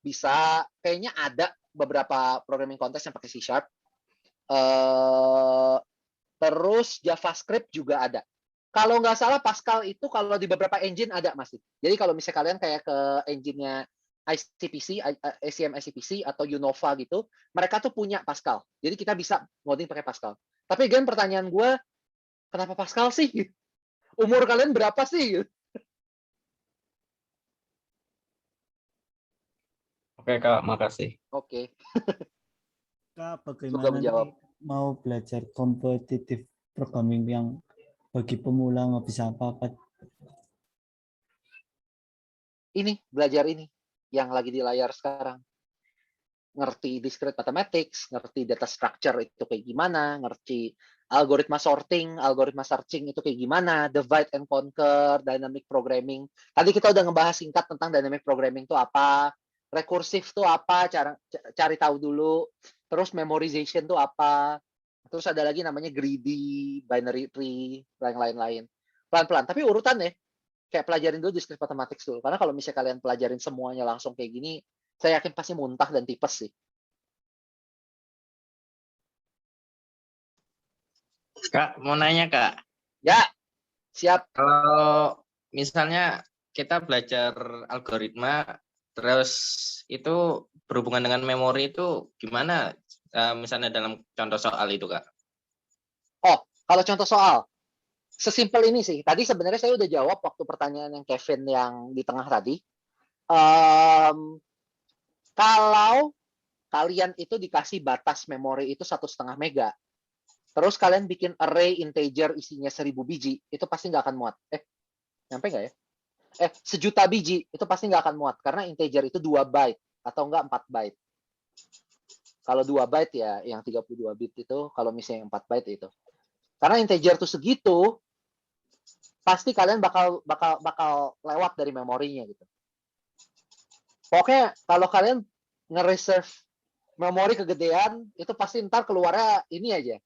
bisa, kayaknya ada beberapa programming kontes yang pakai C#. Terus JavaScript juga ada. Kalau nggak salah Pascal itu kalau di beberapa engine ada masih. Jadi kalau misalnya kalian kayak ke engine-nya ICPC, ACM ICPC atau Unova gitu, mereka tuh punya Pascal. Jadi kita bisa ngoding pakai Pascal. Tapi again pertanyaan gue, kenapa Pascal sih? Umur kalian berapa sih? Oke Kak, makasih. Oke. Kak, Suka bagaimana menjawab. nih mau belajar kompetitif programming yang bagi pemula nggak bisa apa-apa? Ini, belajar ini. Yang lagi di layar sekarang. Ngerti discrete mathematics, ngerti data structure itu kayak gimana, ngerti algoritma sorting, algoritma searching itu kayak gimana, divide and conquer, dynamic programming. Tadi kita udah ngebahas singkat tentang dynamic programming itu apa, recursive itu apa, cari tahu dulu, terus memorization itu apa, terus ada lagi namanya greedy, binary tree, dan lain-lain. Pelan-pelan, tapi urutan ya, kayak pelajarin dulu discrete mathematics dulu, karena kalau misalnya kalian pelajarin semuanya langsung kayak gini, saya yakin pasti muntah dan tipes sih. Kak, mau nanya Kak. Ya, siap. Kalau misalnya kita belajar algoritma, terus itu berhubungan dengan memori itu gimana? Misalnya dalam contoh soal itu Kak. Oh, kalau contoh soal, sesimpel ini sih. Tadi sebenarnya saya udah jawab waktu pertanyaan yang Kevin yang di tengah tadi. Kalau kalian itu dikasih batas memori itu 1,5 mega, terus kalian bikin array integer isinya 1000 biji, itu pasti nggak akan muat. Nyampe nggak ya? 1.000.000 biji, itu pasti nggak akan muat, karena integer itu 2 byte, atau enggak 4 byte. Kalau 2 byte ya, yang 32 bit itu, kalau misalnya 4 byte itu. Karena integer itu segitu, pasti kalian bakal lewat dari memorinya gitu. Pokoknya kalau kalian nge-reserve memori kegedean, itu pasti ntar keluarnya ini aja.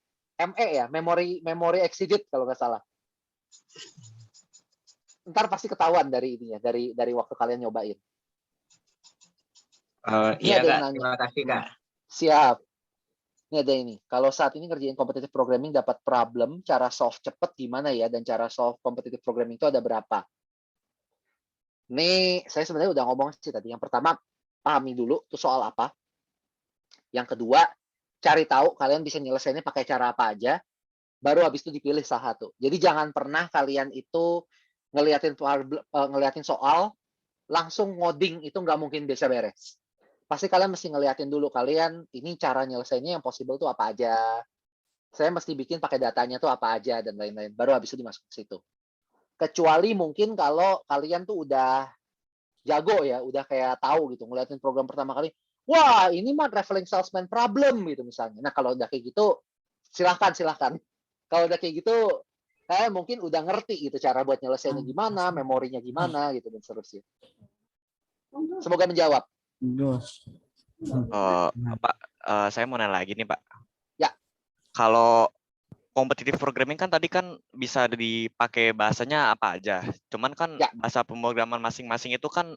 ME ya, memory exceeded kalau nggak salah. Ntar pasti ketahuan dari ininya, dari waktu kalian nyobain. Ini Iya ada yang Kak, nanya. terima kasih Kak. Siap. Ini ada ini. Kalau saat ini ngerjain competitive programming dapat problem, cara solve cepet gimana ya? Dan cara solve competitive programming itu ada berapa? Ini saya sebenarnya udah ngomong sih tadi. Yang pertama, pahami dulu itu soal apa. Yang kedua, cari tahu kalian bisa nyelesainnya pakai cara apa aja. Baru habis itu dipilih salah satu. Jadi jangan pernah kalian itu ngeliatin soal, langsung ngoding, itu nggak mungkin bisa beres. Pasti kalian mesti ngeliatin dulu kalian, ini cara nyelesainnya yang possible tuh apa aja. Saya mesti bikin pakai datanya tuh apa aja, dan lain-lain. Baru habis itu dimasuk ke situ. Kecuali mungkin kalau kalian tuh udah jago ya, udah kayak tahu gitu, ngeliatin program pertama kali, wah ini mah traveling salesman problem gitu misalnya. Nah kalau udah kayak gitu, silahkan. Kalau udah kayak gitu, saya mungkin udah ngerti gitu cara buat nyelesainnya gimana, memorinya gimana gitu dan seterusnya. Semoga menjawab. Pak, saya mau nanya lagi nih Pak. Ya. Kalau competitive programming kan tadi kan bisa dipakai bahasanya apa aja. Cuman kan bahasa pemrograman masing-masing itu kan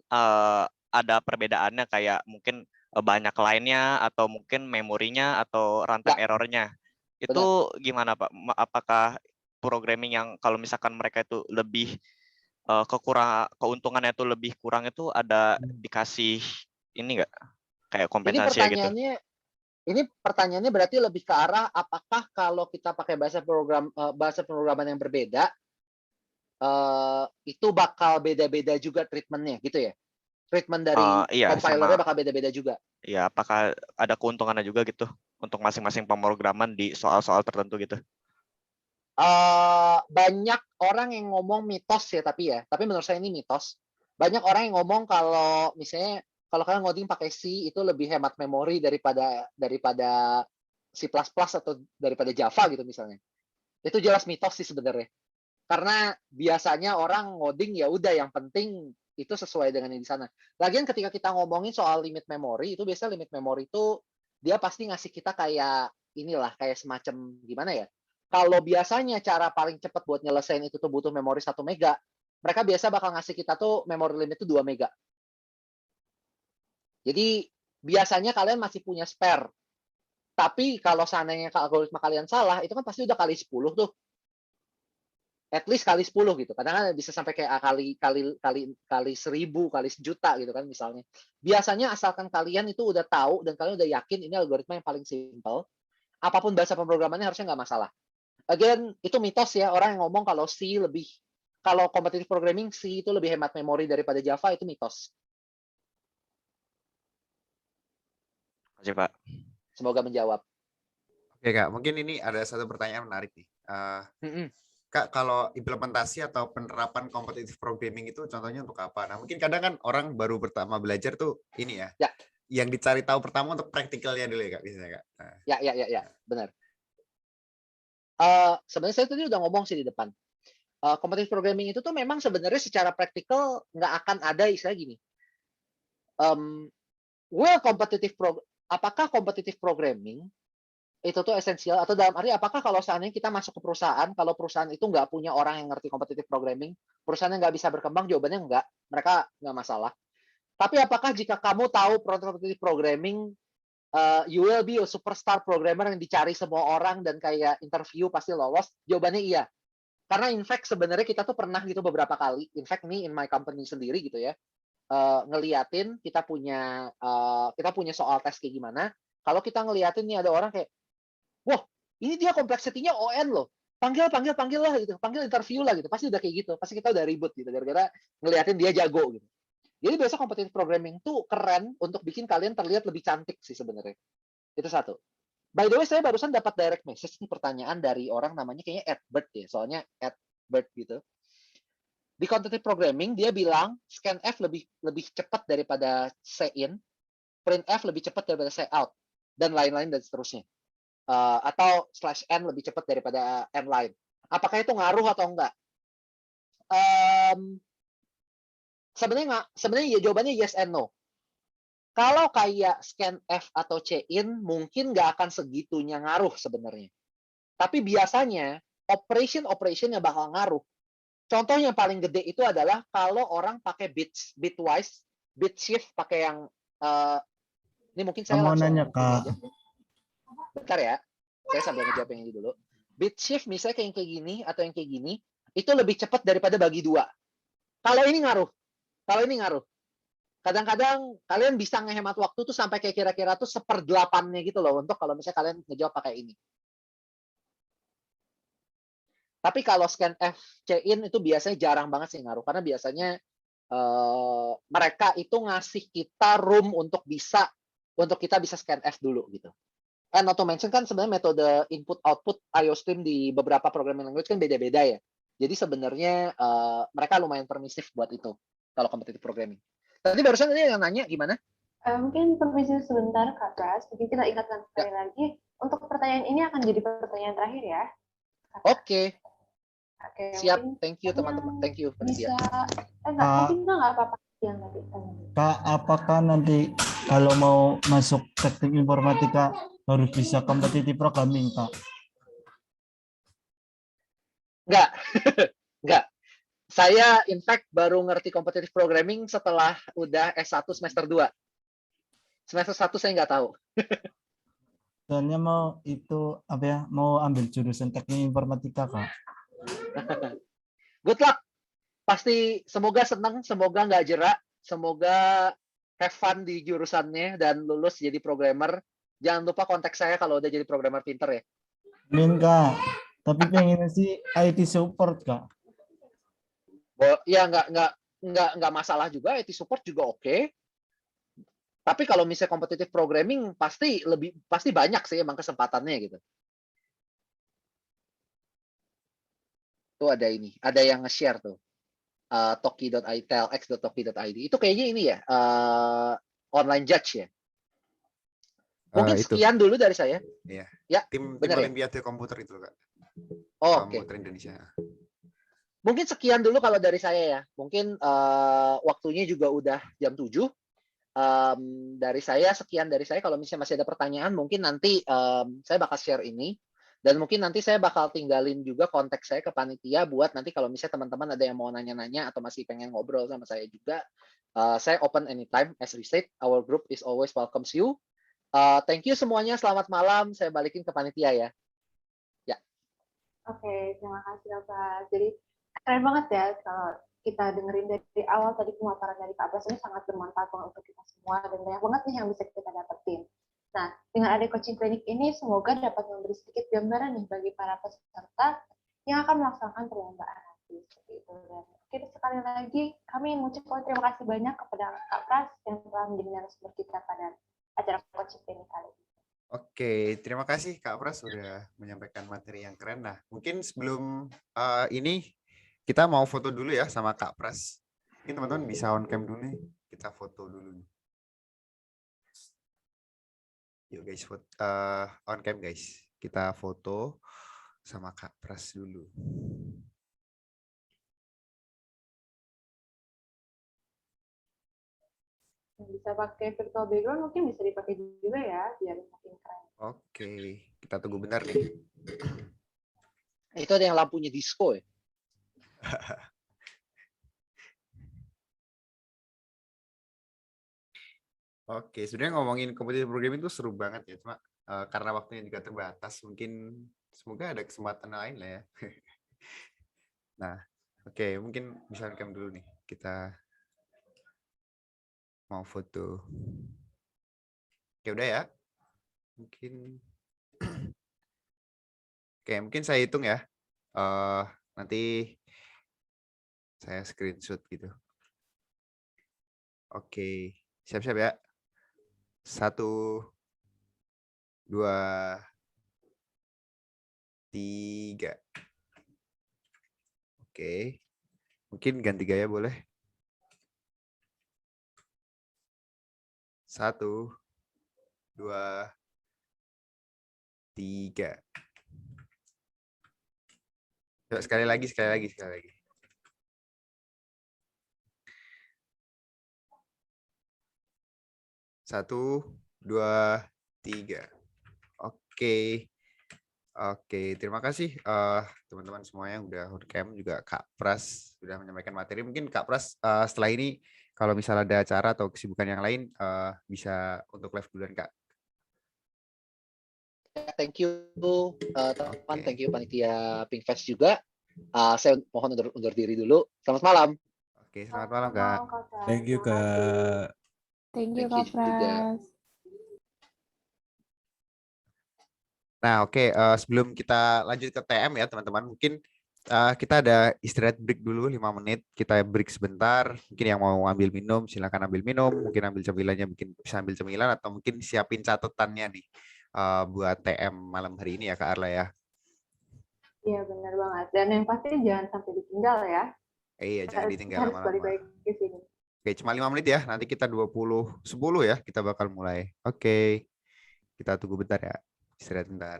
ada perbedaannya, kayak mungkin banyak lainnya atau mungkin memorinya atau runtime errornya. Itu gimana Pak? Apakah programming yang kalau misalkan mereka itu lebih keuntungannya itu lebih kurang, itu ada dikasih ini enggak? Kayak kompensasi gitu. Ini pertanyaannya berarti lebih ke arah apakah kalau kita pakai bahasa pemrograman yang berbeda itu bakal beda-beda juga treatmentnya gitu ya? Treatment dari compilernya bakal beda-beda juga? Iya, apakah ada keuntungannya juga gitu untuk masing-masing pemrograman di soal-soal tertentu gitu? Banyak orang yang ngomong mitos ya, tapi menurut saya ini mitos. Banyak orang yang ngomong kalau misalnya kalau kalian ngoding pakai C itu lebih hemat memori daripada C++ atau daripada Java gitu misalnya. Itu jelas mitos sih sebenarnya. Karena biasanya orang ngoding ya udah yang penting itu sesuai dengan yang di sana. Lagian ketika kita ngomongin soal limit memori, itu biasanya limit memori itu dia pasti ngasih kita kayak inilah, kayak semacam gimana ya? Kalau biasanya cara paling cepat buat nyelesain itu tuh butuh memori 1 mega, mereka biasa bakal ngasih kita tuh memori limit itu 2 mega. Jadi biasanya kalian masih punya spare. Tapi kalau seandainya algoritma kalian salah, itu kan pasti udah kali 10 tuh. At least kali 10 gitu. Kadang-kadang bisa sampai kayak kali 1000, kali sejuta gitu kan misalnya. Biasanya asalkan kalian itu udah tahu dan kalian udah yakin ini algoritma yang paling simple, apapun bahasa pemrogramannya harusnya nggak masalah. Again, itu mitos ya, orang yang ngomong kalau kalau competitive programming C itu lebih hemat memori daripada Java, itu mitos. Terima kasih Pak. Semoga menjawab. Oke Kak, mungkin ini ada satu pertanyaan menarik nih. Kak, kalau implementasi atau penerapan competitive programming itu contohnya untuk apa? Nah, mungkin kadang kan orang baru pertama belajar tuh ini ya. Yang dicari tahu pertama untuk praktikalnya dulu ya Kak, biasanya Kak. Nah. Ya, benar. Sebenarnya saya tadi udah ngomong sih di depan. Competitive programming itu tuh memang sebenarnya secara praktikal nggak akan ada istilah gini. Apakah competitive programming itu tuh esensial, atau dalam arti apakah kalau seandainya kita masuk ke perusahaan, kalau perusahaan itu nggak punya orang yang ngerti competitive programming, perusahaannya nggak bisa berkembang? Jawabannya enggak, mereka nggak masalah. Tapi apakah jika kamu tahu competitive programming, you will be a superstar programmer yang dicari semua orang dan kayak interview pasti lolos? Jawabannya iya. Karena in fact sebenarnya kita tuh pernah gitu beberapa kali, in fact ini in my company sendiri gitu ya, ngeliatin kita punya soal tes kayak gimana. Kalau kita ngeliatin nih ada orang kayak, wah ini dia complexity-nya ON loh, panggil lah gitu, panggil interview lah gitu, pasti udah kayak gitu, pasti kita udah ribut gitu gara-gara ngeliatin dia jago gitu. Jadi biasa competitive programming tuh keren untuk bikin kalian terlihat lebih cantik sih sebenarnya. Itu satu. By the way, saya barusan dapat direct message nih, pertanyaan dari orang namanya kayaknya Edbert ya, soalnya Edbert gitu. Di competitive programming dia bilang scanf lebih cepat daripada in, printf lebih cepat daripada out, dan lain-lain dan seterusnya. Atau /n lebih cepat daripada n-line. Apakah itu ngaruh atau enggak? Sebenarnya ya jawabannya yes and no. Kalau kayak scanf atau check-in mungkin nggak akan segitunya ngaruh sebenarnya. Tapi biasanya operation yang bakal ngaruh. Contoh yang paling gede itu adalah kalau orang pakai bitwise, bitshift pakai yang ini mungkin saya Mau langsung nanya, ini Kak. aja. Bentar ya. Saya sambil ngejawab yang ini dulu. Bitshift misalnya kayak gini atau yang kayak gini, itu lebih cepat daripada bagi 2. Kalau ini ngaruh. Kadang-kadang kalian bisa ngehemat waktu tuh sampai kayak kira-kira tuh 1/8-nya gitu loh untuk kalau misalnya kalian ngejawab pakai ini. Tapi kalau scanf check-in itu biasanya jarang banget sih ngaruh karena biasanya mereka itu ngasih kita room untuk kita bisa scanf dulu gitu. And not to mention kan sebenarnya metode input output IOStream di beberapa programming language kan beda-beda ya. Jadi sebenarnya mereka lumayan permisif buat itu kalau competitive programming. Tadi barusan ini yang nanya gimana? Mungkin permisi sebentar Kak Pras, mungkin kita ingatkan sekali lagi, untuk pertanyaan ini akan jadi pertanyaan terakhir ya. Oke. Oke, Siap, mungkin thank you teman-teman, thank you. bisa, mungkin nggak apa-apa yang tadi. Kak, apakah nanti kalau mau masuk teknik informatika harus bisa competitive programming, Kak? Enggak. Enggak. Saya in fact baru ngerti competitive programming setelah udah S1 semester 2. Semester 1 saya nggak tahu. Soalnya mau itu apa ya, mau ambil jurusan teknik informatika, Kak. Good luck. Pasti semoga senang, semoga nggak jerak, semoga have fun di jurusannya dan lulus jadi programmer. Jangan lupa kontak saya kalau udah jadi programmer pinter ya. Amin, Kak. Tapi pengen sih IT support, Kak. Ya nggak masalah juga, IT support juga oke. Tapi kalau misalnya competitive programming pasti banyak sih emang kesempatannya gitu. Tuh ada yang nge-share tuh. Toki.id, telx.toki.id. Itu kayaknya ini ya, online judge ya. Mungkin Itu. sekian dulu dari saya. Iya. Ya, Tim benar ya? Olimpiade komputer itu, Kak. Oh, oke. Komputer Indonesia. Mungkin sekian dulu kalau dari saya ya. Mungkin waktunya juga udah jam 7. Dari saya, sekian dari saya. Kalau misalnya masih ada pertanyaan, mungkin nanti saya bakal share ini. Dan mungkin nanti saya bakal tinggalin juga kontak saya ke panitia buat nanti kalau misalnya teman-teman ada yang mau nanya-nanya atau masih pengen ngobrol sama saya juga, saya open anytime. As we said, our group is always welcomes you. Thank you semuanya. Selamat malam. Saya balikin ke panitia ya. Ya. Oke, terima kasih Kak. Jadi keren banget ya kalau kita dengerin dari awal tadi pemaparan dari Kak Pras ini sangat bermanfaat banget untuk kita semua dan banyak banget nih yang bisa kita dapetin. Nah, dengan ada coaching klinik ini semoga dapat memberi sedikit gambaran nih bagi para peserta yang akan melaksanakan perlombaan nanti seperti itu. Dan mungkin sekali lagi kami mengucapkan terima kasih banyak kepada Kak Pras yang telah menjadi narasumber kita pada acara coaching klinik kali ini. Oke, terima kasih Kak Pras sudah menyampaikan materi yang keren. Nah, mungkin sebelum ini kita mau foto dulu ya sama Kak Pras. Ini teman-teman bisa on cam dulu nih. Kita foto dulu nih. Yuk guys, on cam guys. Kita foto sama Kak Pras dulu. Bisa pakai virtual background, mungkin bisa dipakai juga ya, biar makin keren. Oke, kita tunggu bentar nih. Itu ada yang lampunya disco ya? Oke, sebenarnya ngomongin competitive programming itu seru banget ya, cuma karena waktunya juga terbatas, mungkin semoga ada kesempatan lain lah ya. Nah, oke, mungkin bisa rekam dulu nih, kita mau foto. Oke, udah ya. Mungkin, oke, mungkin saya hitung ya. Nanti saya screenshot gitu. Oke, siap-siap ya. 1, 2, 3. Oke, mungkin ganti gaya boleh. 1, 2, 3. Coba sekali lagi. 1, 2, 3. Oke. Oke, terima kasih teman-teman semuanya yang udah on cam, juga Kak Pras sudah menyampaikan materi. Mungkin Kak Pras setelah ini kalau misalnya ada acara atau kesibukan yang lain bisa untuk live duluan, Kak. Thank you teman, Oke. thank you panitia Pinkfest juga. Saya mohon undur diri dulu. Selamat malam. Oke, selamat malam, Kak. Thank you, Kak. Thank you, Thank you Kak juga. Pras. Nah, oke, sebelum kita lanjut ke TM ya, teman-teman, mungkin kita ada istirahat break dulu 5 menit. Kita break sebentar. Mungkin yang mau ambil minum, silakan ambil minum. Mungkin ambil cemilannya, mungkin bisa ambil cemilan, atau mungkin siapin catatannya nih buat TM malam hari ini ya, Kak Arla ya. Iya, benar banget. Dan yang pasti jangan sampai ditinggal ya. Iya, jangan ditinggal Harus lama-lama. balik ke sini. Oke, cuma 5 menit ya. Nanti kita 20.10 ya, kita bakal mulai. Oke, kita tunggu bentar ya. Istirahat bentar.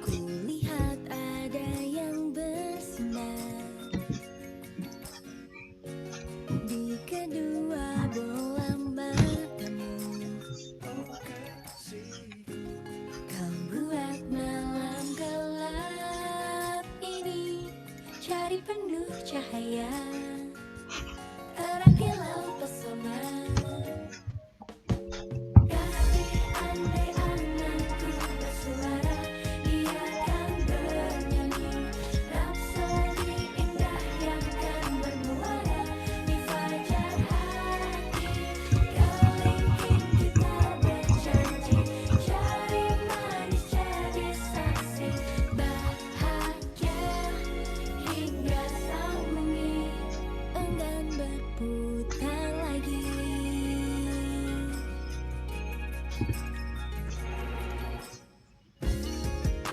Kulihat ada yang bersinar di kedua bola matamu. Kau buat malam gelap ini cari penuh cahaya, terang kilau pesona. Kasih andai anganku bersuara, ia kan bernyanyi rapsodi indah yang kan bermuara di fajar hati. Kelingking kita berjanji, cari manis jadi saksi bahagia hingga sang bumi enggan berputar lagi.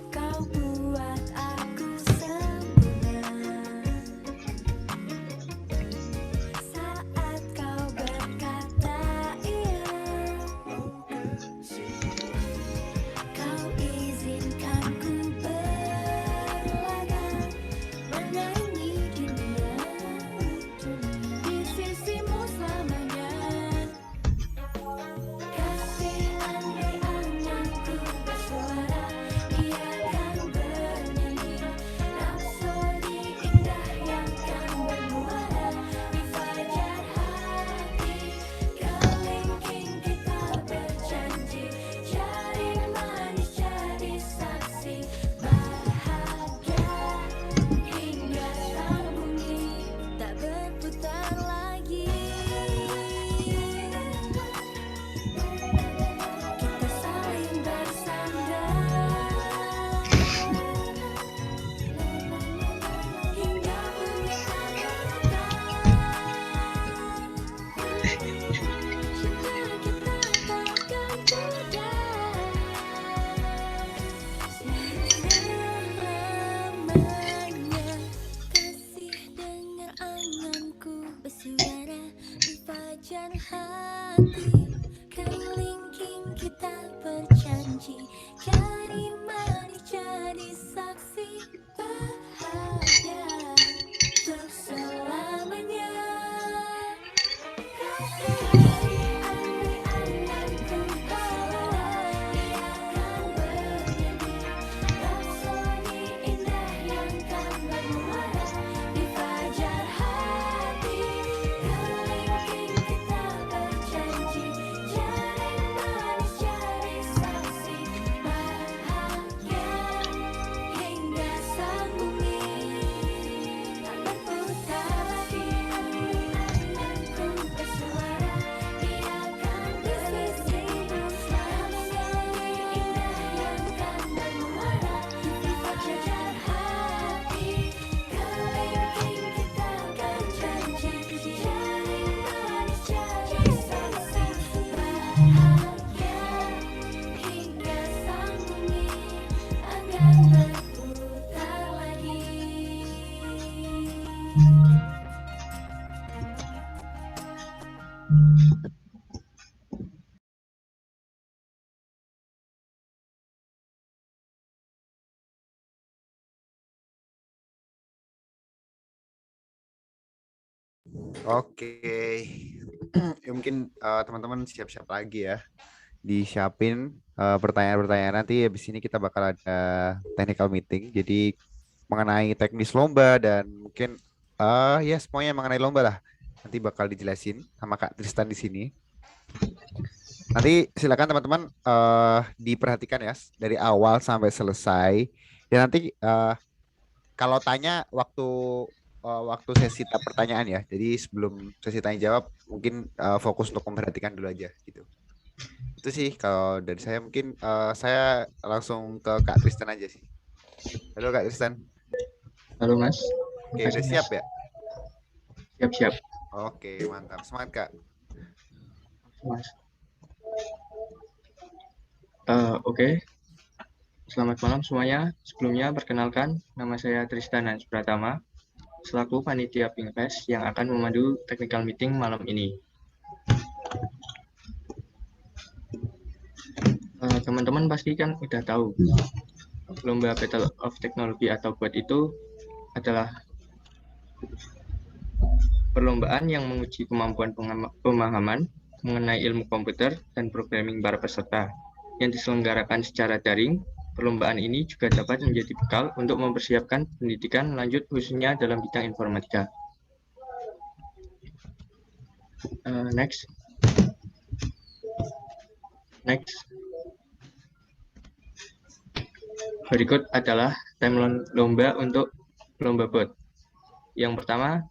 Kau buat aku sempurna saat kau berkata iya. Kau izinkan ku berlaga menyaingi dunia di sisimu selamanya. Kasih andai anganku bersuara, ia kan bernyanyi rapsodi indah yang kan bermuara di fajar hati. Kelingking kita berjanji, cari manis jadi saksi bahagia hingga sang bumi tak berputar lagi. Kita saling bersandar hingga bumi cinta kita takkan pudar selamanya. Kasih dengar anganku bersuara di fajar hati. Kelingking kita berjanji, cari manis jadi saksi bahagia Oke. Ya, mungkin teman-teman siap-siap lagi ya. Disiapin pertanyaan-pertanyaan, nanti habis ini kita bakal ada technical meeting. Jadi mengenai teknis lomba dan mungkin ya semuanya mengenai lomba lah. Nanti bakal dijelasin sama Kak Tristan di sini. Nanti silakan teman-teman diperhatikan ya dari awal sampai selesai. Dan nanti kalau tanya waktu sesi pertanyaan ya. Jadi sebelum sesi tanya jawab mungkin fokus untuk memperhatikan dulu aja gitu. Itu sih kalau dari saya. Mungkin saya langsung ke Kak Tristan aja sih. Halo Kak Tristan. Halo Mas. Oke, udah siap ya? Siap-siap. Oke, mantap. Semangat Kak. Mas. Oke. Selamat malam semuanya. Sebelumnya perkenalkan, nama saya Tristan Hans Pratama, selaku panitia Pinkfest yang akan memandu technical meeting malam ini. Teman-teman pasti kan udah tahu, Lomba Battle of Technology atau BOT itu adalah perlombaan yang menguji kemampuan pemahaman mengenai ilmu komputer dan programming para peserta. Yang diselenggarakan secara daring, perlombaan ini juga dapat menjadi bekal untuk mempersiapkan pendidikan lanjut khususnya dalam bidang informatika. Next. Berikut adalah timeline lomba untuk lomba BOT. Yang pertama,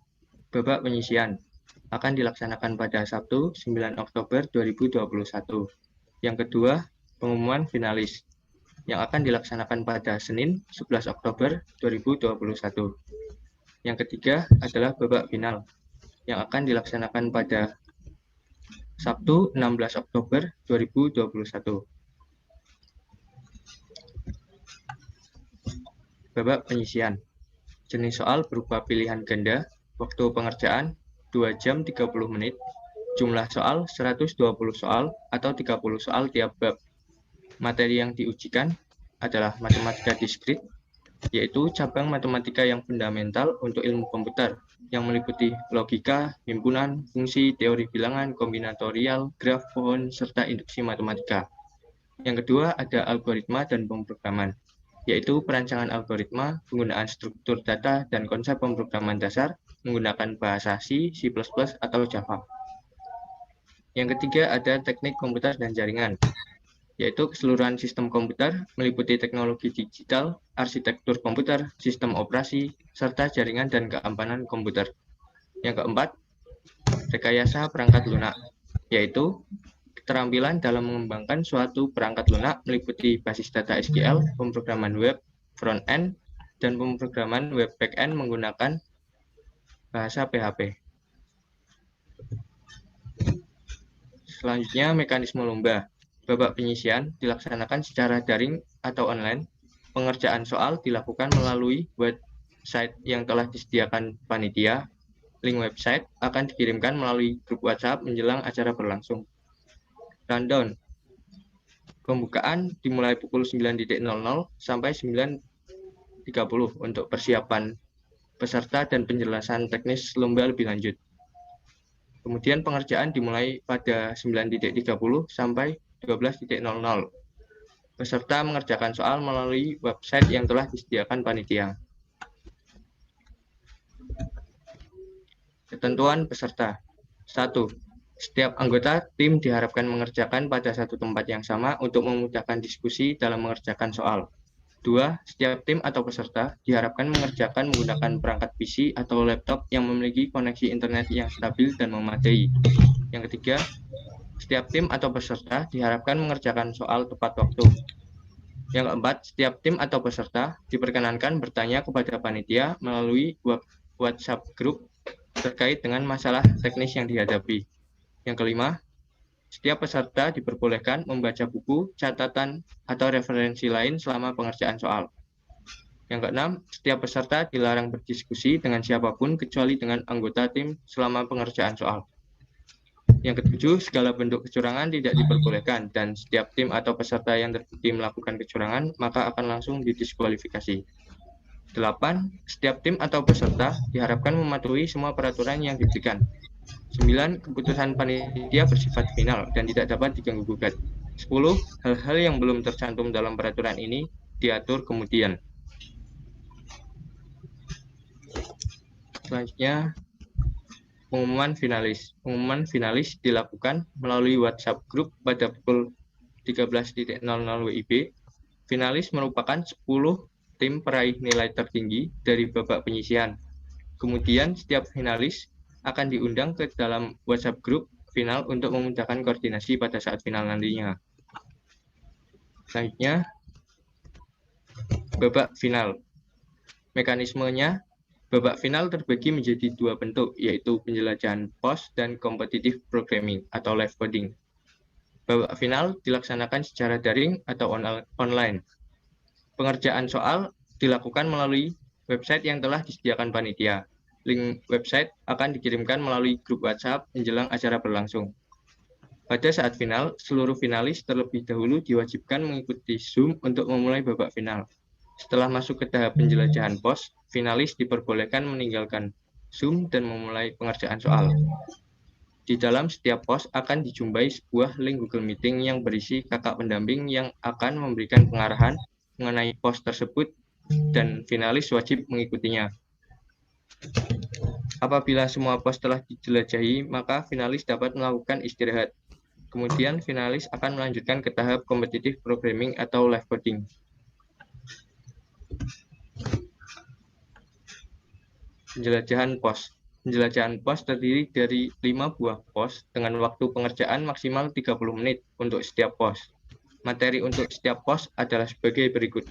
babak penyisian akan dilaksanakan pada Sabtu 9 Oktober 2021. Yang kedua, pengumuman finalis yang akan dilaksanakan pada Senin 11 Oktober 2021. Yang ketiga adalah babak final yang akan dilaksanakan pada Sabtu 16 Oktober 2021. Babak penyisian. Jenis soal berupa pilihan ganda, waktu pengerjaan 2 jam 30 menit, jumlah soal 120 soal atau 30 soal tiap bab. Materi yang diujikan adalah matematika diskrit, yaitu cabang matematika yang fundamental untuk ilmu komputer, yang meliputi logika, himpunan, fungsi, teori bilangan, kombinatorial, graf, pohon, serta induksi matematika. Yang kedua ada algoritma dan pemrograman, yaitu perancangan algoritma, penggunaan struktur data, dan konsep pemrograman dasar menggunakan bahasa C, C++, atau Java. Yang ketiga ada teknik komputer dan jaringan, yaitu keseluruhan sistem komputer meliputi teknologi digital, arsitektur komputer, sistem operasi, serta jaringan dan keamanan komputer. Yang keempat, rekayasa perangkat lunak, yaitu keterampilan dalam mengembangkan suatu perangkat lunak meliputi basis data SQL, pemrograman web front-end, dan pemrograman web back-end menggunakan bahasa PHP. Selanjutnya, mekanisme lomba. Babak penyisian dilaksanakan secara daring atau online. Pengerjaan soal dilakukan melalui website yang telah disediakan panitia. Link website akan dikirimkan melalui grup WhatsApp menjelang acara berlangsung. Rundown. Pembukaan dimulai pukul 9.00 sampai 9.30 untuk persiapan peserta dan penjelasan teknis lomba lebih lanjut. Kemudian pengerjaan dimulai pada 9.30 sampai 12.00. Peserta mengerjakan soal melalui website yang telah disediakan panitia. Ketentuan peserta. 1. Setiap anggota tim diharapkan mengerjakan pada satu tempat yang sama untuk memudahkan diskusi dalam mengerjakan soal. 2. Setiap tim atau peserta diharapkan mengerjakan menggunakan perangkat PC atau laptop yang memiliki koneksi internet yang stabil dan memadai. Yang ketiga, setiap tim atau peserta diharapkan mengerjakan soal tepat waktu. Yang keempat, setiap tim atau peserta diperkenankan bertanya kepada panitia melalui WhatsApp group terkait dengan masalah teknis yang dihadapi. Yang kelima, setiap peserta diperbolehkan membaca buku, catatan, atau referensi lain selama pengerjaan soal. Yang keenam, setiap peserta dilarang berdiskusi dengan siapapun kecuali dengan anggota tim selama pengerjaan soal. Yang ketujuh, segala bentuk kecurangan tidak diperbolehkan dan setiap tim atau peserta yang terbukti melakukan kecurangan maka akan langsung didiskualifikasi. 8. Setiap tim atau peserta diharapkan mematuhi semua peraturan yang diberikan. 9. Keputusan panitia bersifat final dan tidak dapat diganggu-gugat. 10. Hal-hal yang belum tercantum dalam peraturan ini diatur kemudian. Selanjutnya, pengumuman finalis. Pengumuman finalis dilakukan melalui WhatsApp Group pada pukul 13.00 WIB. Finalis merupakan 10 tim peraih nilai tertinggi dari babak penyisihan. Kemudian setiap finalis akan diundang ke dalam WhatsApp Group final untuk memudahkan koordinasi pada saat final nantinya. Selanjutnya, babak final. Mekanismenya, babak final terbagi menjadi 2 bentuk, yaitu penjelajahan POS dan competitive programming atau live coding. Babak final dilaksanakan secara daring atau online. Pengerjaan soal dilakukan melalui website yang telah disediakan panitia. Link website akan dikirimkan melalui grup WhatsApp menjelang acara berlangsung. Pada saat final, seluruh finalis terlebih dahulu diwajibkan mengikuti Zoom untuk memulai babak final. Setelah masuk ke tahap penjelajahan POS, finalis diperbolehkan meninggalkan Zoom dan memulai pengerjaan soal. Di dalam setiap POS akan dijumpai sebuah link Google Meeting yang berisi kakak pendamping yang akan memberikan pengarahan mengenai POS tersebut dan finalis wajib mengikutinya. Apabila semua POS telah dijelajahi, maka finalis dapat melakukan istirahat. Kemudian finalis akan melanjutkan ke tahap competitive programming atau live coding. Penjelajahan POS. Penjelajahan POS terdiri dari 5 buah POS dengan waktu pengerjaan maksimal 30 menit untuk setiap POS. Materi untuk setiap POS adalah sebagai berikut.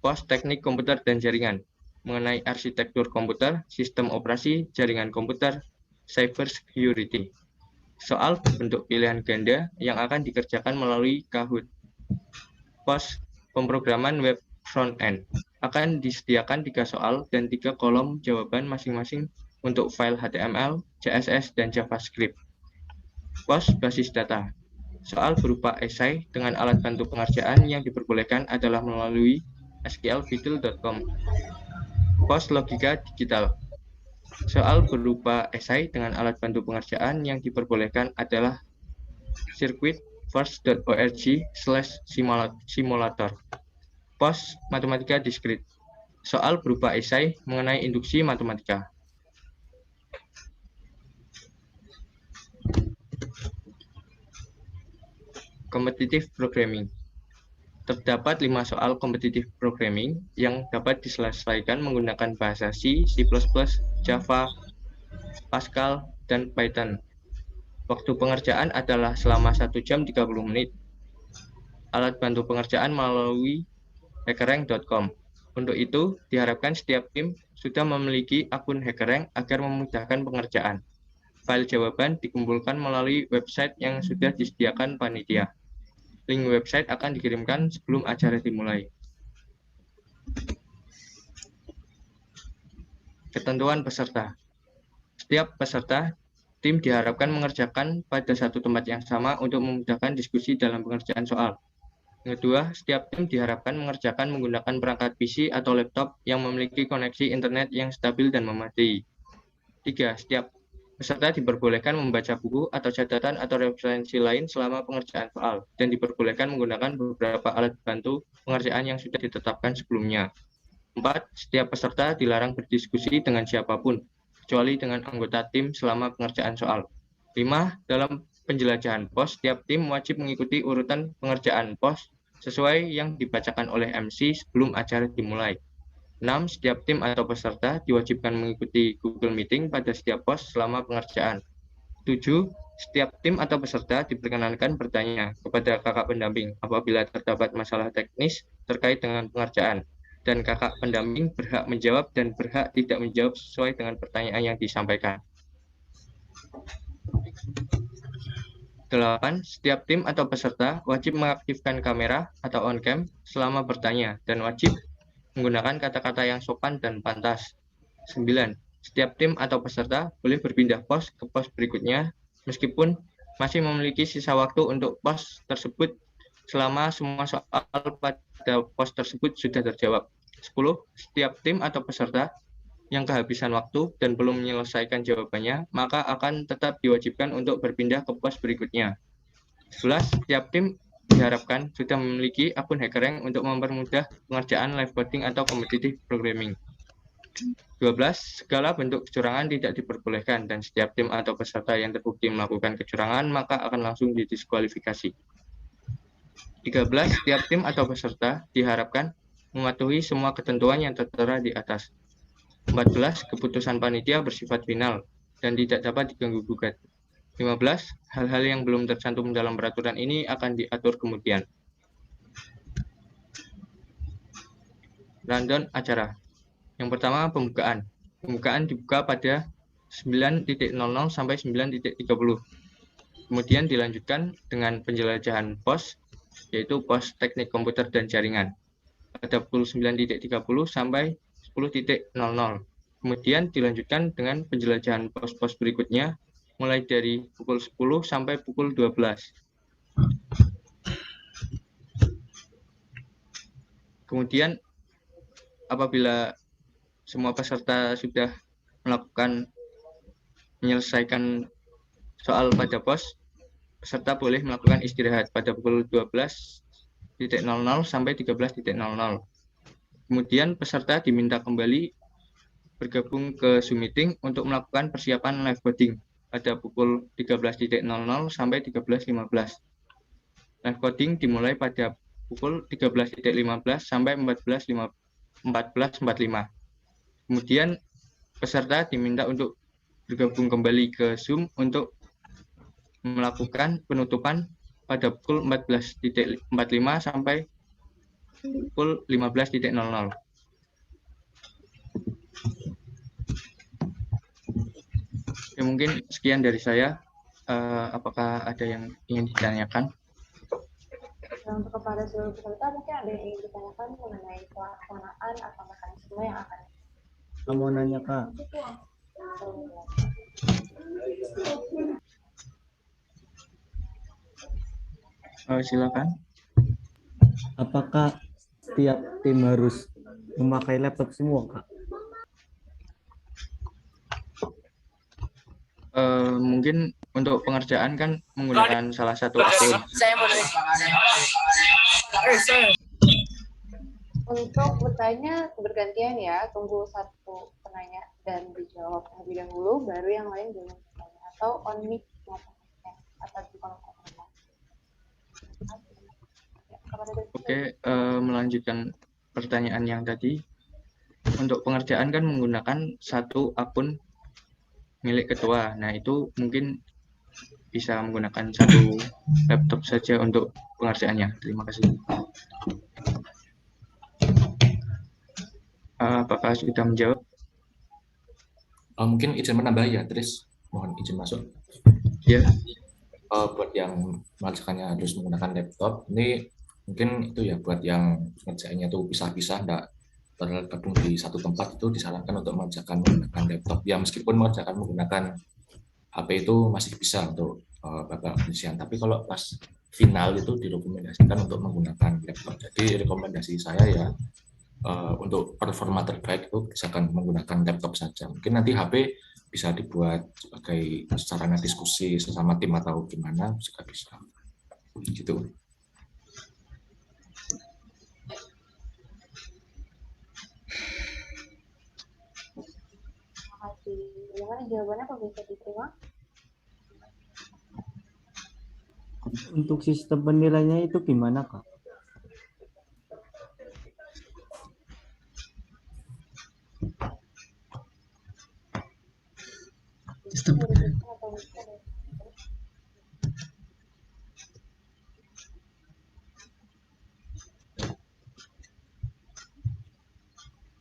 POS teknik komputer dan jaringan, mengenai arsitektur komputer, sistem operasi, jaringan komputer, cyber security. Soal berbentuk pilihan ganda yang akan dikerjakan melalui Kahoot. POS pemrograman web front-end akan disediakan 3 soal dan 3 kolom jawaban masing-masing untuk file HTML, CSS, dan JavaScript. POS basis data. Soal berupa esai dengan alat bantu pengerjaan yang diperbolehkan adalah melalui sqlvital.com. POS logika digital. Soal berupa esai dengan alat bantu pengerjaan yang diperbolehkan adalah circuitforce.org/simulator. POS matematika diskrit. Soal berupa esai mengenai induksi matematika. Competitive programming. Terdapat 5 soal competitive programming yang dapat diselesaikan menggunakan bahasa C, C++, Java, Pascal, dan Python. Waktu pengerjaan adalah selama 1 jam 30 menit. Alat bantu pengerjaan melalui hackerrank.com. Untuk itu, diharapkan setiap tim sudah memiliki akun Hackerrank agar memudahkan pengerjaan. File jawaban dikumpulkan melalui website yang sudah disediakan panitia. Link website akan dikirimkan sebelum acara dimulai. Ketentuan peserta. Setiap peserta tim diharapkan mengerjakan pada satu tempat yang sama untuk memudahkan diskusi dalam pengerjaan soal. Yang kedua, setiap tim diharapkan mengerjakan menggunakan perangkat PC atau laptop yang memiliki koneksi internet yang stabil dan memadai. 3. Setiap peserta diperbolehkan membaca buku atau catatan atau referensi lain selama pengerjaan soal dan diperbolehkan menggunakan beberapa alat bantu pengerjaan yang sudah ditetapkan sebelumnya. 4. Setiap peserta dilarang berdiskusi dengan siapapun, kecuali dengan anggota tim selama pengerjaan soal. 5. Dalam penjelajahan POS, setiap tim wajib mengikuti urutan pengerjaan POS sesuai yang dibacakan oleh MC sebelum acara dimulai. 6. Setiap tim atau peserta diwajibkan mengikuti Google Meeting pada setiap POS selama pengerjaan. 7. Setiap tim atau peserta diperkenankan bertanya kepada kakak pendamping apabila terdapat masalah teknis terkait dengan pengerjaan, dan kakak pendamping berhak menjawab dan berhak tidak menjawab sesuai dengan pertanyaan yang disampaikan. 8. Setiap tim atau peserta wajib mengaktifkan kamera atau on-cam selama bertanya dan wajib menggunakan kata-kata yang sopan dan pantas. 9. Setiap tim atau peserta boleh berpindah pos ke pos berikutnya meskipun masih memiliki sisa waktu untuk pos tersebut selama semua soal pada pos tersebut sudah terjawab. 10. Setiap tim atau peserta yang kehabisan waktu dan belum menyelesaikan jawabannya, maka akan tetap diwajibkan untuk berpindah ke pos berikutnya. 11. Setiap tim diharapkan sudah memiliki akun HackerRank untuk mempermudah pengerjaan live coding atau competitive programming. 12. Segala bentuk kecurangan tidak diperbolehkan dan setiap tim atau peserta yang terbukti melakukan kecurangan maka akan langsung didiskualifikasi. 13. Setiap tim atau peserta diharapkan mematuhi semua ketentuan yang tertera di atas. 14. Keputusan panitia bersifat final dan tidak dapat diganggu-gugat. 15. Hal-hal yang belum tercantum dalam peraturan ini akan diatur kemudian. Rundown acara. Yang pertama, pembukaan. Pembukaan dibuka pada 9.00 sampai 9.30. Kemudian dilanjutkan dengan penjelajahan pos, yaitu pos teknik komputer dan jaringan, pada pukul 9.30 sampai 10.00. Kemudian dilanjutkan dengan penjelajahan pos-pos berikutnya, mulai dari pukul 10 sampai pukul 12. Kemudian apabila semua peserta sudah menyelesaikan soal pada pos, peserta boleh melakukan istirahat pada pukul 12.00 sampai 13.00. Kemudian peserta diminta kembali bergabung ke Zoom meeting untuk melakukan persiapan live coding pada pukul 13.00 sampai 13.15. Live coding dimulai pada pukul 13.15 sampai 14.45. Kemudian peserta diminta untuk bergabung kembali ke Zoom untuk melakukan penutupan pada pukul 14.45 sampai pukul 15.00. Ya, mungkin sekian dari saya. Apakah ada yang ingin ditanyakan? Untuk kepada seluruh peserta mungkin ada yang ingin ditanyakan mengenai pelaksanaan atau mekanisme yang akan. Mau nanya Kak. Silakan. Apakah setiap tim harus memakai laptop semua Kak? Mungkin untuk pengerjaan kan menggunakan salah satu akun. Untuk bertanya bergantian ya, tunggu satu penanya dan dijawab terlebih dahulu, baru yang lain jangan bertanya atau on mic atau di kolom komentar. Oke, melanjutkan pertanyaan yang tadi. Untuk pengerjaan kan menggunakan satu akun milik ketua. Nah, itu mungkin bisa menggunakan satu laptop saja untuk pengerjaannya. Terima kasih. Apakah sudah menjawab? Mungkin izin menambah ya, Tris. Mohon izin masuk. Ya. Buat yang mengerjakannya harus menggunakan laptop, ini mungkin itu ya buat yang pengerjaannya itu pisah-pisah, enggak tergabung di satu tempat, itu disarankan untuk mengerjakan menggunakan laptop. Ya meskipun mengerjakan menggunakan HP itu masih bisa untuk babak penyelesaian, tapi kalau pas final itu direkomendasikan untuk menggunakan laptop. Jadi rekomendasi saya ya untuk performa terbaik itu misalkan menggunakan laptop saja. Mungkin nanti HP bisa dibuat sebagai sarana diskusi sesama tim atau gimana juga bisa. Gitu. Terima kasih. Bagaimana jawabannya, Pak, bisa diterima? Untuk sistem penilaiannya itu gimana Kak? Sistem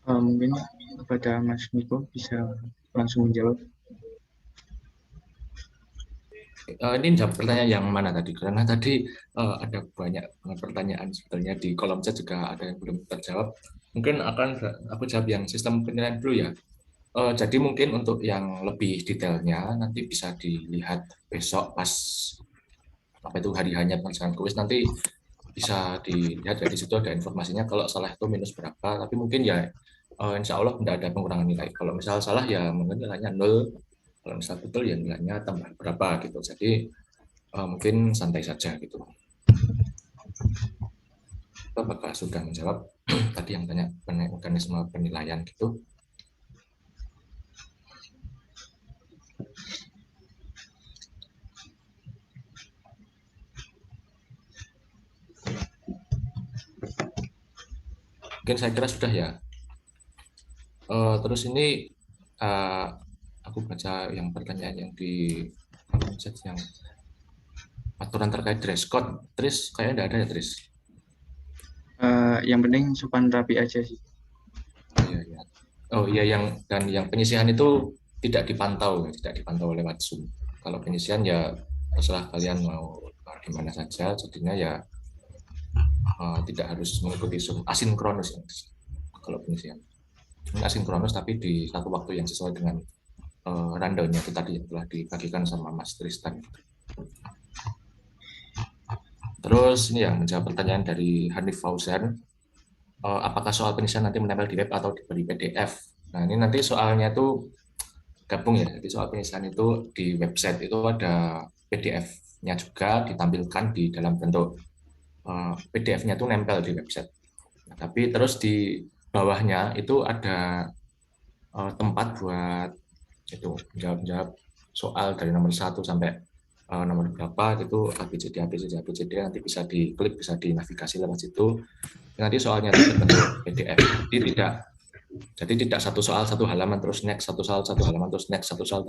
Mungkin kepada Mas Niko bisa langsung menjawab. Ini jawab pertanyaan yang mana tadi? Karena tadi ada banyak pertanyaan sebetulnya di kolom chat juga ada yang belum terjawab. Mungkin akan aku jawab yang sistem penilaian dulu ya. Jadi mungkin untuk yang lebih detailnya nanti bisa dilihat besok pas apa itu hari hanya pengerjaan kuis, nanti bisa dilihat dari situ ada informasinya kalau salah itu minus berapa, tapi mungkin ya insya Allah tidak ada pengurangan nilai. Kalau misal salah ya mungkin nilainya 0, kalau misal betul ya nilainya tambah berapa gitu. Jadi mungkin santai saja gitu. Apakah sudah menjawab tadi yang tanya mekanisme penilaian gitu? Mungkin saya kira sudah ya. Terus ini aku baca yang pertanyaan yang di chat yang aturan terkait dress code. Tris kayaknya tidak ada ya, Tris? Yang penting sopan rapi aja sih. Iya. Oh iya, yang penyisihan itu tidak dipantau lewat Zoom. Kalau penyisihan ya terserah kalian mau di mana saja, jadinya ya tidak harus mengikuti Zoom, asinkronus ya. Kalau penyisihan ini asinkronus tapi di satu waktu yang sesuai dengan rundown-nya itu tadi yang telah dibagikan sama Mas Tristan. Terus ini yang menjawab pertanyaan dari Hanif Fauzan, apakah soal penyisihan nanti menempel di web atau diberi PDF? Nah ini nanti soalnya itu gabung ya, jadi soal penyisihan itu di website itu ada PDF-nya juga ditampilkan di dalam bentuk PDF-nya itu nempel di website. Nah, tapi terus di bawahnya itu ada tempat buat itu jawab soal dari nomor 1 sampai nomor berapa gitu, ABCD nanti bisa diklik, bisa dinavigasi lewat situ. Nanti soalnya itu bentuk PDF. Jadi tidak satu soal satu halaman terus next, satu soal satu halaman terus next, satu soal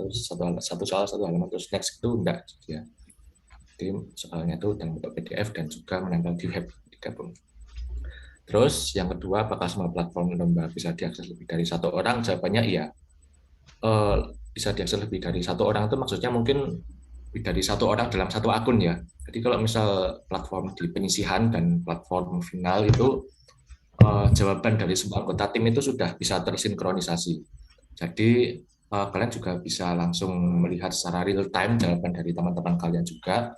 satu halaman terus next, itu enggak ya. Jadi soalnya itu dalam bentuk PDF dan juga menempel di web digabung. Terus yang kedua, apakah semua platform lomba bisa diakses lebih dari satu orang? Jawabannya iya. Bisa diakses lebih dari satu orang itu maksudnya mungkin dari satu orang dalam satu akun ya. Jadi kalau misal platform di penyisihan dan platform final itu jawaban dari semua anggota tim itu sudah bisa tersinkronisasi. Jadi kalian juga bisa langsung melihat secara real time jawaban dari teman-teman kalian juga,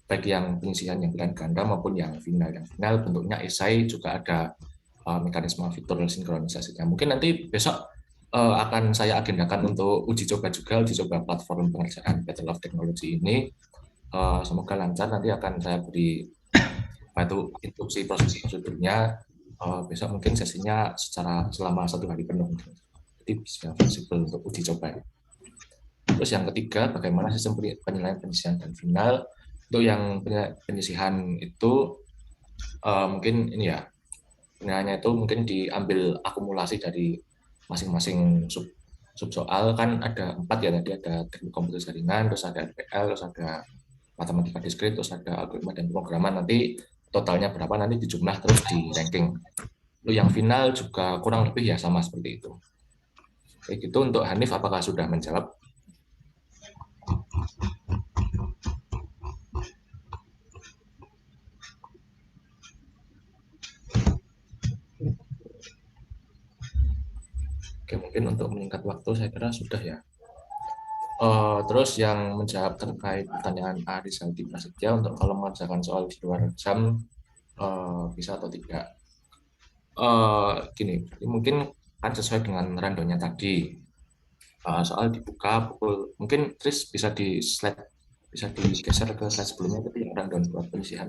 baik yang penyisihan yang pilihan ganda maupun yang final. Yang final bentuknya esai juga ada mekanisme fitur sinkronisasinya. Mungkin nanti besok akan saya agendakan untuk uji coba platform pengerjaan Battle of Technology ini. Semoga lancar, nanti akan saya beri instruksi prosedurnya. Besok mungkin sesinya selama 1 hari penuh, jadi bisa fleksibel untuk uji coba. Terus yang ketiga, bagaimana sistem penilaian penyisihan dan final? Untuk yang penyisihan itu mungkin ini ya, penilaiannya itu mungkin diambil akumulasi dari masing-masing sub soal, kan ada 4 ya tadi, ada teknik komputer jaringan, terus ada RPL, terus ada matematika diskrit, terus ada algoritma dan pemrograman. Nanti totalnya berapa nanti dijumlah terus di ranking. Lalu yang final juga kurang lebih ya sama seperti itu. Baik, itu untuk Hanif, apakah sudah menjawab? Oke, mungkin untuk meningkat waktu saya kira sudah ya. Terus yang menjawab terkait pertanyaan Ari Saldi Prasetya, untuk kalau mengerjakan soal di luar jam bisa atau tidak. Gini, mungkin kan sesuai dengan rundown-nya tadi. Soal dibuka pukul, mungkin Tris bisa di slide, bisa digeser ke slide sebelumnya, tapi yang rundown buat penyisihan.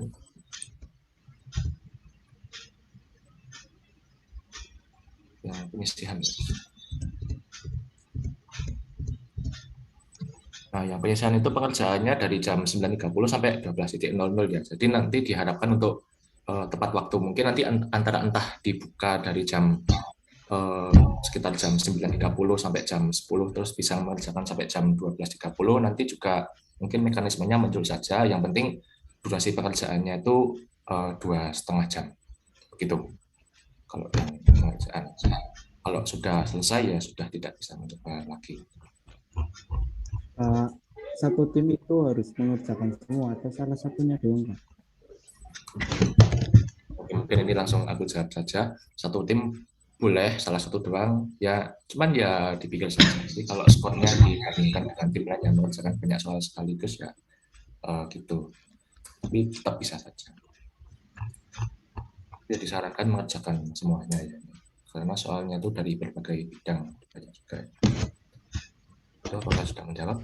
Yang penyisihan. Nah, yang penyisihan itu pengerjaannya dari jam 9.30 sampai 12.00 ya. Jadi nanti diharapkan untuk tepat waktu. Mungkin nanti entah dibuka dari jam sekitar jam 9.30 sampai jam 10, terus bisa mengerjakan sampai jam 12.30. Nanti juga mungkin mekanismenya muncul saja. Yang penting durasi pekerjaannya itu 2,5 jam. Begitu. Kalau yang pengerjaan. Kalau sudah selesai ya sudah tidak bisa mencoba lagi. Satu tim itu harus mengerjakan semua atau salah satunya doang, Pak? Oke, mungkin ini langsung aku jawab saja. Satu tim boleh salah satu doang ya, cuman ya dipikir saja. Jadi kalau skornya dibandingkan dengan tim lain yang mengerjakan banyak soal sekaligus ya gitu. Tapi tetap bisa saja. ya disarankan mengerjakan semuanya ya, karena soalnya itu dari berbagai bidang banyak juga. Itu apakah sudah menjawab?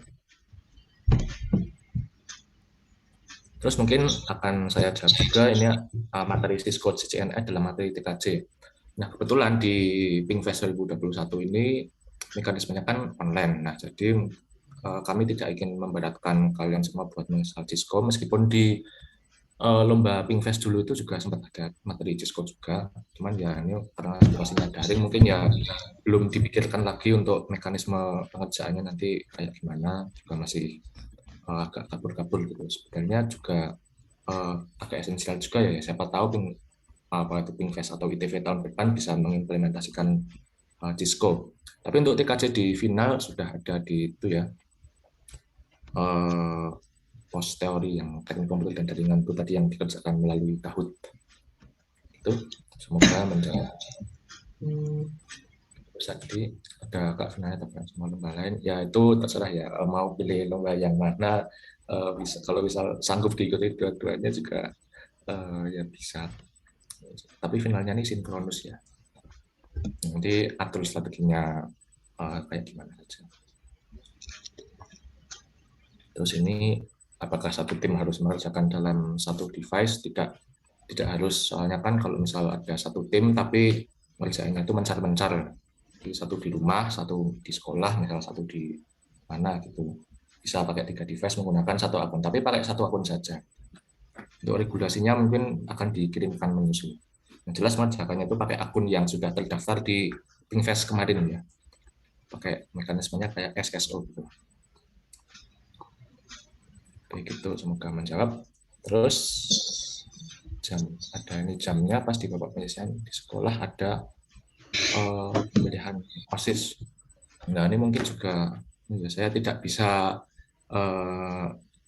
Terus mungkin akan saya jawab juga ini materi Cisco CCNA dalam materi TKJ. Nah kebetulan di Pinkfest 2021 ini mekanismenya kan online. Nah jadi kami tidak ingin memberatkan kalian semua buat menginstal Cisco, meskipun di lomba Pinkfest dulu itu juga sempat ada materi Cisco juga, cuman ya ini karena situasinya daring mungkin ya belum dipikirkan lagi untuk mekanisme pengerjaannya nanti kayak gimana, juga masih agak kabur-kabur gitu. Sebenarnya juga agak esensial juga ya, siapa tahu apa itu Pinkfest atau ITV tahun depan bisa mengimplementasikan Cisco. Tapi untuk TKJ di final sudah ada di itu ya, post teori yang teknik komputer dan jaringan itu tadi yang dikerjakan melalui Kahoot. Itu semoga menjawab. Terus tadi ada Kak Finanya terkait sama lomba lain, ya itu terserah ya, mau pilih lomba yang mana, bisa kalau misal sanggup diikuti dua-duanya juga ya bisa. Tapi finalnya ini sinkronus ya. Nanti atur strateginya kayak gimana saja. Terus ini apakah satu tim harus mengerjakan dalam satu device? Tidak harus, soalnya kan kalau misal ada satu tim tapi ngerjainnya itu mencar-mencar, satu di rumah, satu di sekolah, misal satu di mana gitu, bisa pakai 3 device menggunakan satu akun, tapi pakai satu akun saja. Untuk regulasinya mungkin akan dikirimkan menyusul. Yang jelas mengerjakannya itu pakai akun yang sudah terdaftar di Pinkfest kemarin ya, pakai mekanismenya kayak SSO gitu. Begitu, semoga menjawab. Terus jam, ada ini jamnya pas di babak penyelesaian di sekolah ada pemilihan OSIS. Nah ini mungkin juga ya, saya tidak bisa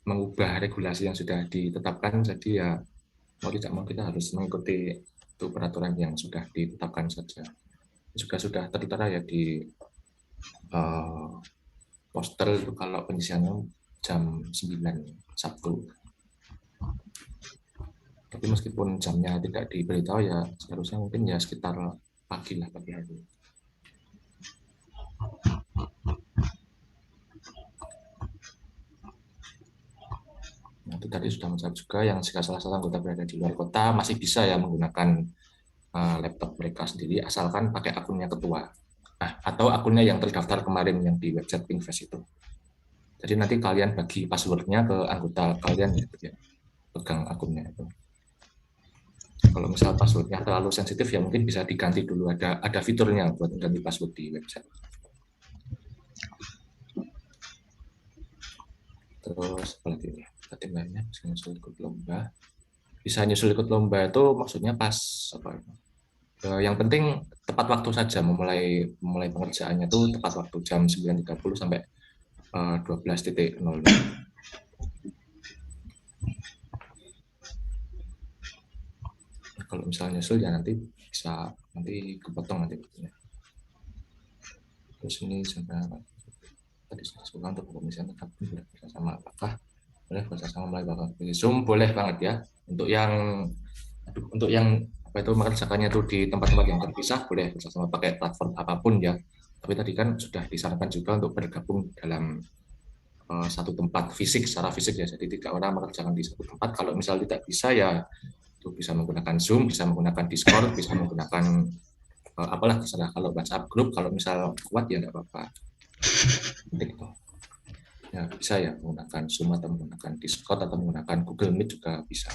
mengubah regulasi yang sudah ditetapkan, jadi ya mau tidak mau kita harus mengikuti itu peraturan yang sudah ditetapkan saja. Juga sudah tertera ya di poster itu kalau penyelesaiannya jam 9 Sabtu. Tapi meskipun jamnya tidak diberitahu ya seharusnya mungkin ya sekitar pagi lah, pagi hari. Nah, itu tadi sudah menjawab juga, yang jika salah satu anggota berada di luar kota masih bisa ya menggunakan laptop mereka sendiri asalkan pakai akunnya ketua. Nah, atau akunnya yang terdaftar kemarin yang di website Pinkfest itu. Jadi nanti kalian bagi passwordnya ke anggota kalian gitu ya, pegang akunnya itu. Kalau misal passwordnya terlalu sensitif ya mungkin bisa diganti dulu, ada fiturnya buat ganti password di website. Terus apalagi ya, tim lainnya bisa nyusul ikut lomba. Bisa nyusul ikut lomba itu maksudnya pas apa? Yang penting tepat waktu saja, memulai pengerjaannya itu tepat waktu jam 9.30 sampai 12.00. Kalau misalnya nyusul ya nanti bisa kepotong nanti waktunya. Terus ini sebenarnya tadi saya sebutkan untuk pemilihan tetap boleh bersama, apakah boleh bersama melalui bakal Zoom? Boleh banget ya. Untuk yang apa itu mengerjakannya itu di tempat-tempat yang terpisah boleh bersama pakai platform apapun ya. Tapi tadi kan sudah disarankan juga untuk bergabung dalam satu tempat fisik, secara fisik ya. Jadi 3 orang mengerjakan di satu tempat. Kalau misal tidak bisa ya itu bisa menggunakan Zoom, bisa menggunakan Discord, bisa menggunakan apalah terserah. Kalau WhatsApp group kalau misal kuat ya enggak apa-apa. Gitu. Ya bisa ya menggunakan Zoom atau menggunakan Discord atau menggunakan Google Meet juga bisa.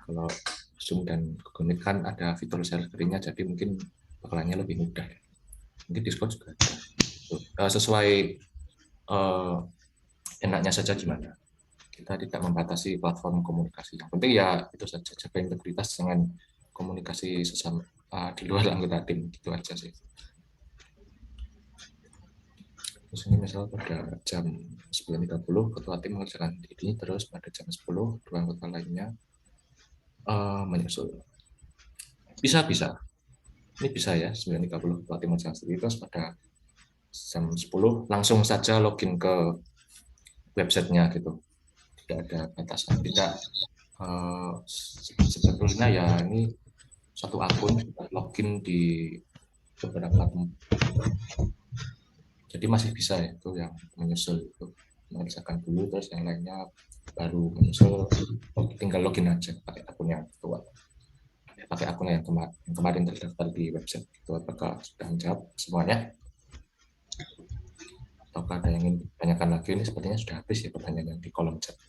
Kalau Zoom dan Google Meet kan ada fitur share screen-nya, jadi mungkin bakalannya lebih mudah. Mungkin Discord juga ada. Sesuai enaknya saja gimana. Kita tidak membatasi platform komunikasi. Yang penting ya itu saja, jaga integritas dengan komunikasi sesama di luar anggota tim, gitu aja sih. Terus ini misal pada jam 9.30 ketua tim mengerjakan ini, terus pada jam 10 2 anggota lainnya menyusul. Bisa. Ini bisa ya 9.30 ketua tim mengerjakan sendiri, terus pada jam 10 langsung saja login ke websitenya gitu. Tidak ada batasan, tidak sebetulnya ya ini satu akun login di beberapa tempat. Jadi masih bisa ya, itu yang menyusul itu mengerjakan dulu, terus yang lainnya baru menyusul, tinggal login aja pakai akun yang tua, pakai akun yang kemarin terdaftar di website. Itu apakah sudah menjawab semuanya? Apakah ada yang ingin ditanyakan lagi? Ini sepertinya sudah habis ya pertanyaan yang di kolom chat.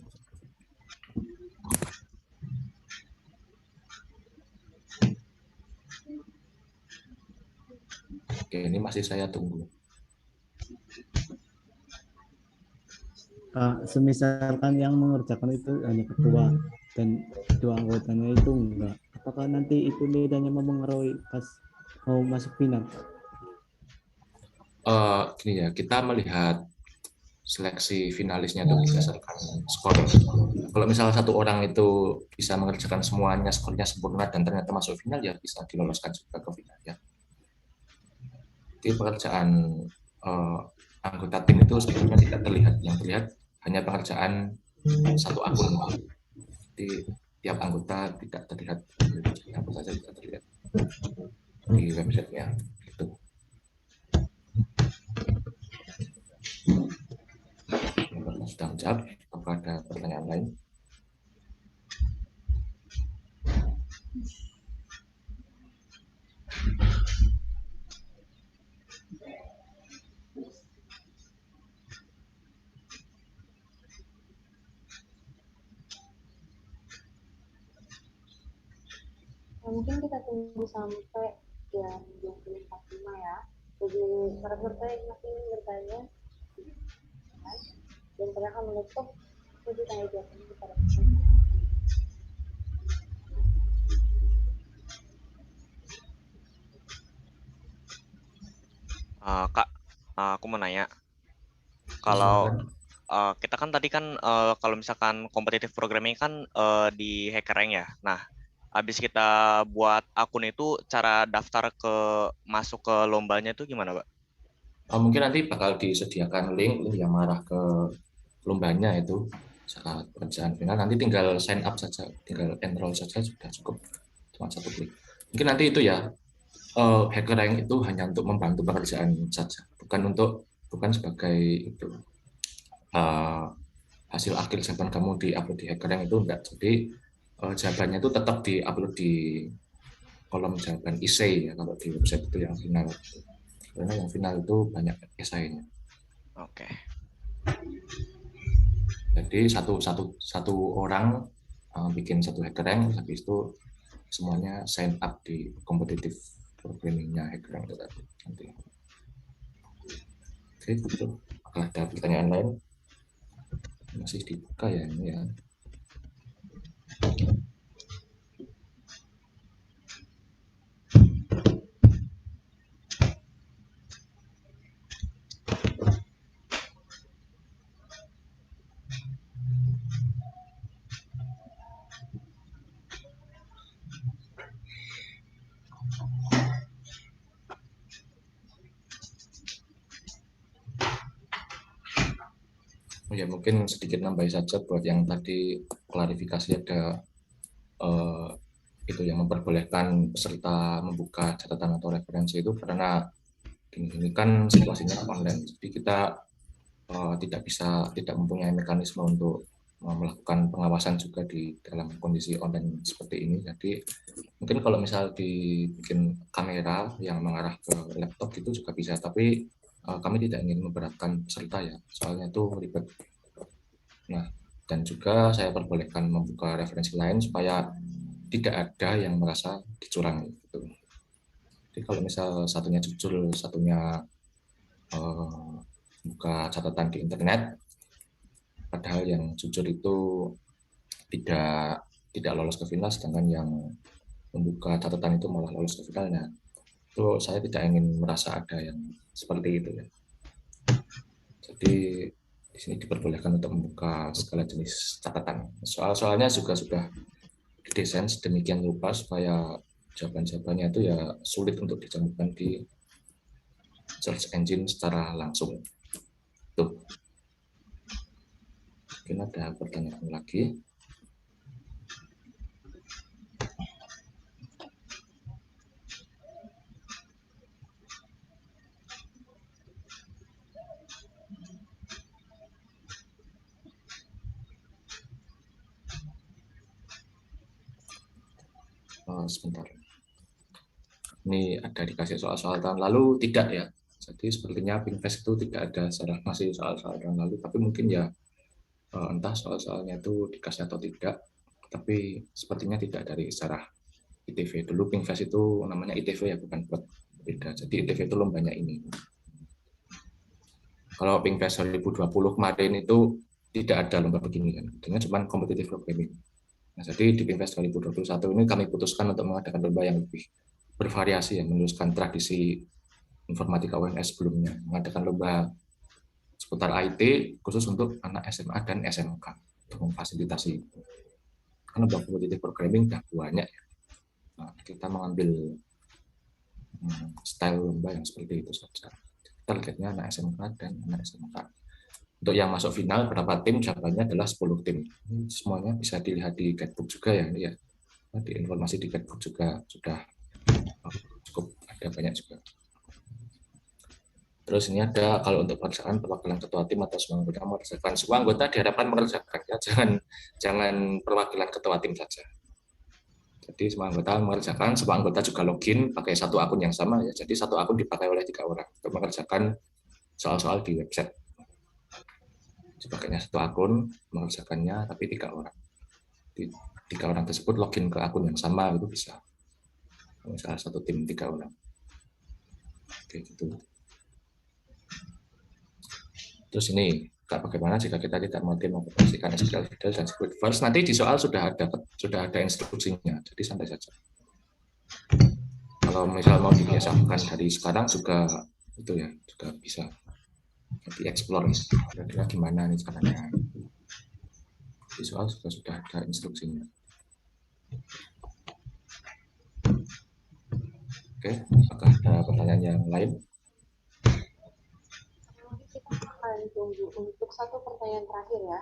Oke, ini masih saya tunggu. Semisalkan yang mengerjakan itu hanya ketua dan dua anggotanya itu enggak, apakah nanti itu nilainya mempengaruhi pas mau masuk final? Gini ya, kita melihat seleksi finalisnya itu berdasarkan skor. Kalau misalnya satu orang itu bisa mengerjakan semuanya, skornya sempurna dan ternyata masuk final, ya bisa diloloskan juga ke final ya. Jadi pekerjaan anggota tim itu sebenarnya tidak terlihat, yang terlihat hanya pengerjaan satu akun. Jadi tiap anggota tidak terlihat, apa saja tidak terlihat di websitenya. Gitu. Sudah menjawab. Apakah ada pertanyaan lain? Mungkin kita tunggu sampai jam 20.45 ya. Jadi para yang masih ingin bertanya, dan saya akan menutup sesi tanya jawab ini kepada peserta. Kak, aku mau nanya. Kalau kita kan tadi kan kalau misalkan kompetitif programming kan di HackerRank ya. Nah, habis kita buat akun itu, cara daftar masuk ke lombanya itu gimana, Pak? Mungkin nanti bakal disediakan link yang mengarah ke lombanya itu saat pekerjaan final. Nanti tinggal sign up saja, tinggal enroll saja sudah cukup, cuma satu klik. Mungkin nanti itu ya, HackerRank itu hanya untuk membantu pekerjaan saja, bukan sebagai itu hasil akhir jawaban kamu di upload di HackerRank itu enggak. Jadi jawabannya itu tetap di upload di kolom jawaban essay ya kalau di website itu yang final. Karena yang final itu banyak essay-nya. Oke. Jadi satu orang bikin satu HackerRank, habis itu semuanya sign up di kompetitif programming-nya HackerRank itu tadi. Nanti. Oke, gitu. Apakah ada pertanyaan lain? Masih dibuka ya ini ya. Ya mungkin sedikit nambahin saja buat yang tadi klarifikasi ada itu yang memperbolehkan peserta membuka catatan atau referensi itu karena ini kan situasinya online, jadi kita tidak mempunyai mekanisme untuk melakukan pengawasan juga di dalam kondisi online seperti ini. Jadi mungkin kalau misal dibikin kamera yang mengarah ke laptop itu juga bisa, tapi kami tidak ingin memberatkan peserta ya, soalnya itu ribet. Nah, dan juga saya perbolehkan membuka referensi lain supaya tidak ada yang merasa dicurangi. Gitu. Jadi kalau misal satunya jujur, satunya buka catatan di internet, padahal yang jujur itu tidak lolos ke final, sedangkan yang membuka catatan itu malah lolos ke finalnya. Itu saya tidak ingin merasa ada yang seperti itu ya. Jadi di sini diperbolehkan untuk membuka segala jenis catatan. Soal-soalnya juga sudah didesain sedemikian rupa supaya jawaban-jawabannya itu ya sulit untuk ditemukan di search engine secara langsung. Tuh. Mungkin ada pertanyaan lagi. Sebentar. Ini ada dikasih soal-soal tahun lalu, tidak ya. Jadi sepertinya Pinkfest itu tidak ada secara masih soal-soal tahun lalu, tapi mungkin ya entah soal-soalnya itu dikasih atau tidak, tapi sepertinya tidak dari secara ITV. Dulu Pinkfest itu namanya ITV ya, bukan buat beda. Jadi ITV itu lombanya ini. Kalau Pinkfest 2020 kemarin itu tidak ada lomba begini kan, dengan cuma kompetitif programming. Nah, jadi di Pinkfest 2021 ini kami putuskan untuk mengadakan lomba yang lebih bervariasi ya, meneruskan tradisi informatika UNS sebelumnya, mengadakan lomba seputar IT khusus untuk anak SMA dan SMK untuk memfasilitasi itu. Karena lomba kompetitif programming sudah banyak ya. Nah, kita mengambil style lomba yang seperti itu saja. Targetnya anak SMK dan anak SMK. Untuk yang masuk final berapa tim, jawabannya adalah 10 tim. Semuanya bisa dilihat di guidebook juga ya, ini ya. Di informasi di guidebook juga sudah cukup ada banyak juga. Terus ini ada kalau untuk pelaksanaan perwakilan ketua tim atau semua anggota mengerjakan. Semua anggota diharapkan mengerjakan ya, jangan perwakilan ketua tim saja. Jadi semua anggota mengerjakan, semua anggota juga login pakai satu akun yang sama ya. Jadi satu akun dipakai oleh 3 orang untuk mengerjakan soal-soal di website. Sebagainya satu akun mengerjakannya tapi 3 orang. 3 orang tersebut login ke akun yang sama itu bisa. Misalnya satu tim 3 orang. Oke, gitu. Terus ini, bagaimana jika kita tidak mau mengoperasikan SQL Fidel dan SQL First, nanti di soal sudah ada instruksinya, jadi santai saja. Kalau misal mau dibiasakan dari sekarang juga itu ya, juga bisa di-explore kira-kira gimana nih caranya. Di soal sudah ada instruksinya. Oke, apakah ada pertanyaan yang lain? Kita akan tunggu untuk satu pertanyaan terakhir ya.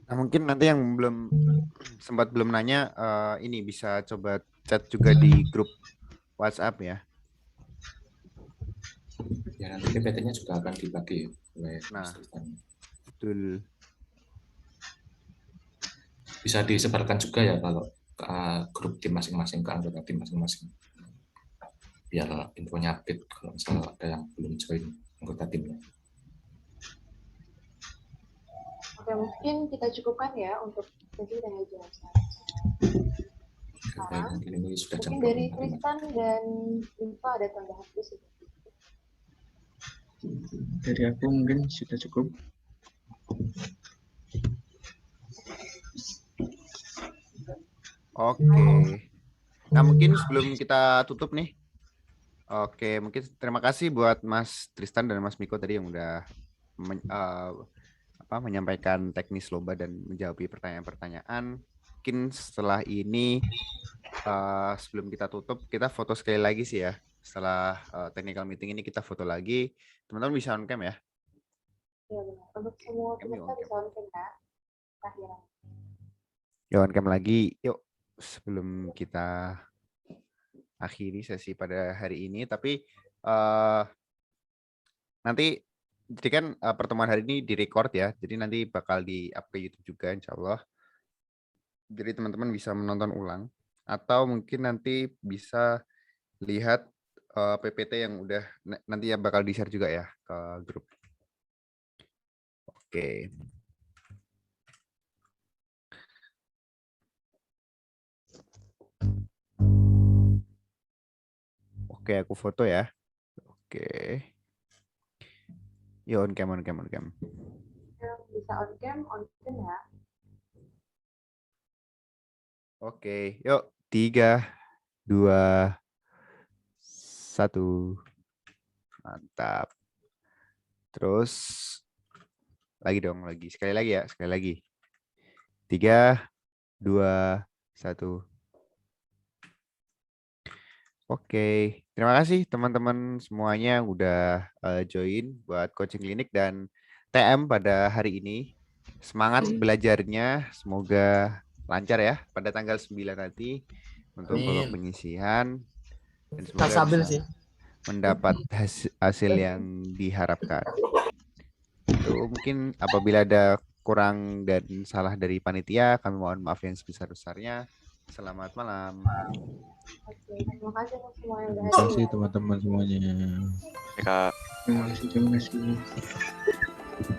Nah, mungkin nanti yang belum nanya ini bisa coba chat juga di grup WhatsApp ya. Ya, nanti PPT-nya juga akan dibagi oleh betul. Bisa disebarkan juga ya kalau ke grup tim masing-masing, ke anggota tim masing-masing. Biar infonya update kalau misalnya ada yang belum join anggota timnya. Oke, mungkin kita cukupkan ya untuk sesi tanya jawab. Baik, mungkin ini sudah jam Mungkin dari Tristan dan Info ada tambahan khusus. Dari aku mungkin sudah cukup. Oke. Nah, mungkin sebelum kita tutup nih. Oke, mungkin terima kasih buat Mas Tristan dan Mas Miko tadi yang udah menyampaikan teknis lomba dan menjawab pertanyaan-pertanyaan. Mungkin setelah ini sebelum kita tutup, kita foto sekali lagi sih ya. Setelah technical meeting ini kita foto lagi. Teman-teman bisa on cam ya? Iya benar. Untuk semua peserta bisa on cam ya. Akhiran. Yuk on cam lagi. Yuk sebelum kita akhiri sesi pada hari ini. Tapi nanti jadi kan pertemuan hari ini direcord ya. Jadi nanti bakal di-up ke YouTube juga insya Allah. Jadi teman-teman bisa menonton ulang. Atau mungkin nanti bisa lihat PPT yang udah nanti ya bakal di-share juga ya ke grup. Oke. Oke, aku foto ya. Oke. Yo, on cam. Bisa on cam ya. Oke, yuk 3, 2, 1. Mantap. Terus lagi dong, sekali lagi ya, 3, 2, 1. Oke, terima kasih teman-teman semuanya yang udah join buat coaching klinik dan TM pada hari ini. Semangat belajarnya, semoga lancar ya pada tanggal 9 nanti untuk babak penyisihan. Dan semoga stabil sih. mendapat hasil yang diharapkan. Itu mungkin apabila ada kurang dan salah dari panitia, kami mohon maaf yang sebesar-besarnya. Selamat malam. Oke, terima kasih untuk semua yang udah Terima hadir. kasih teman-teman semuanya. Kak. Terima kasih.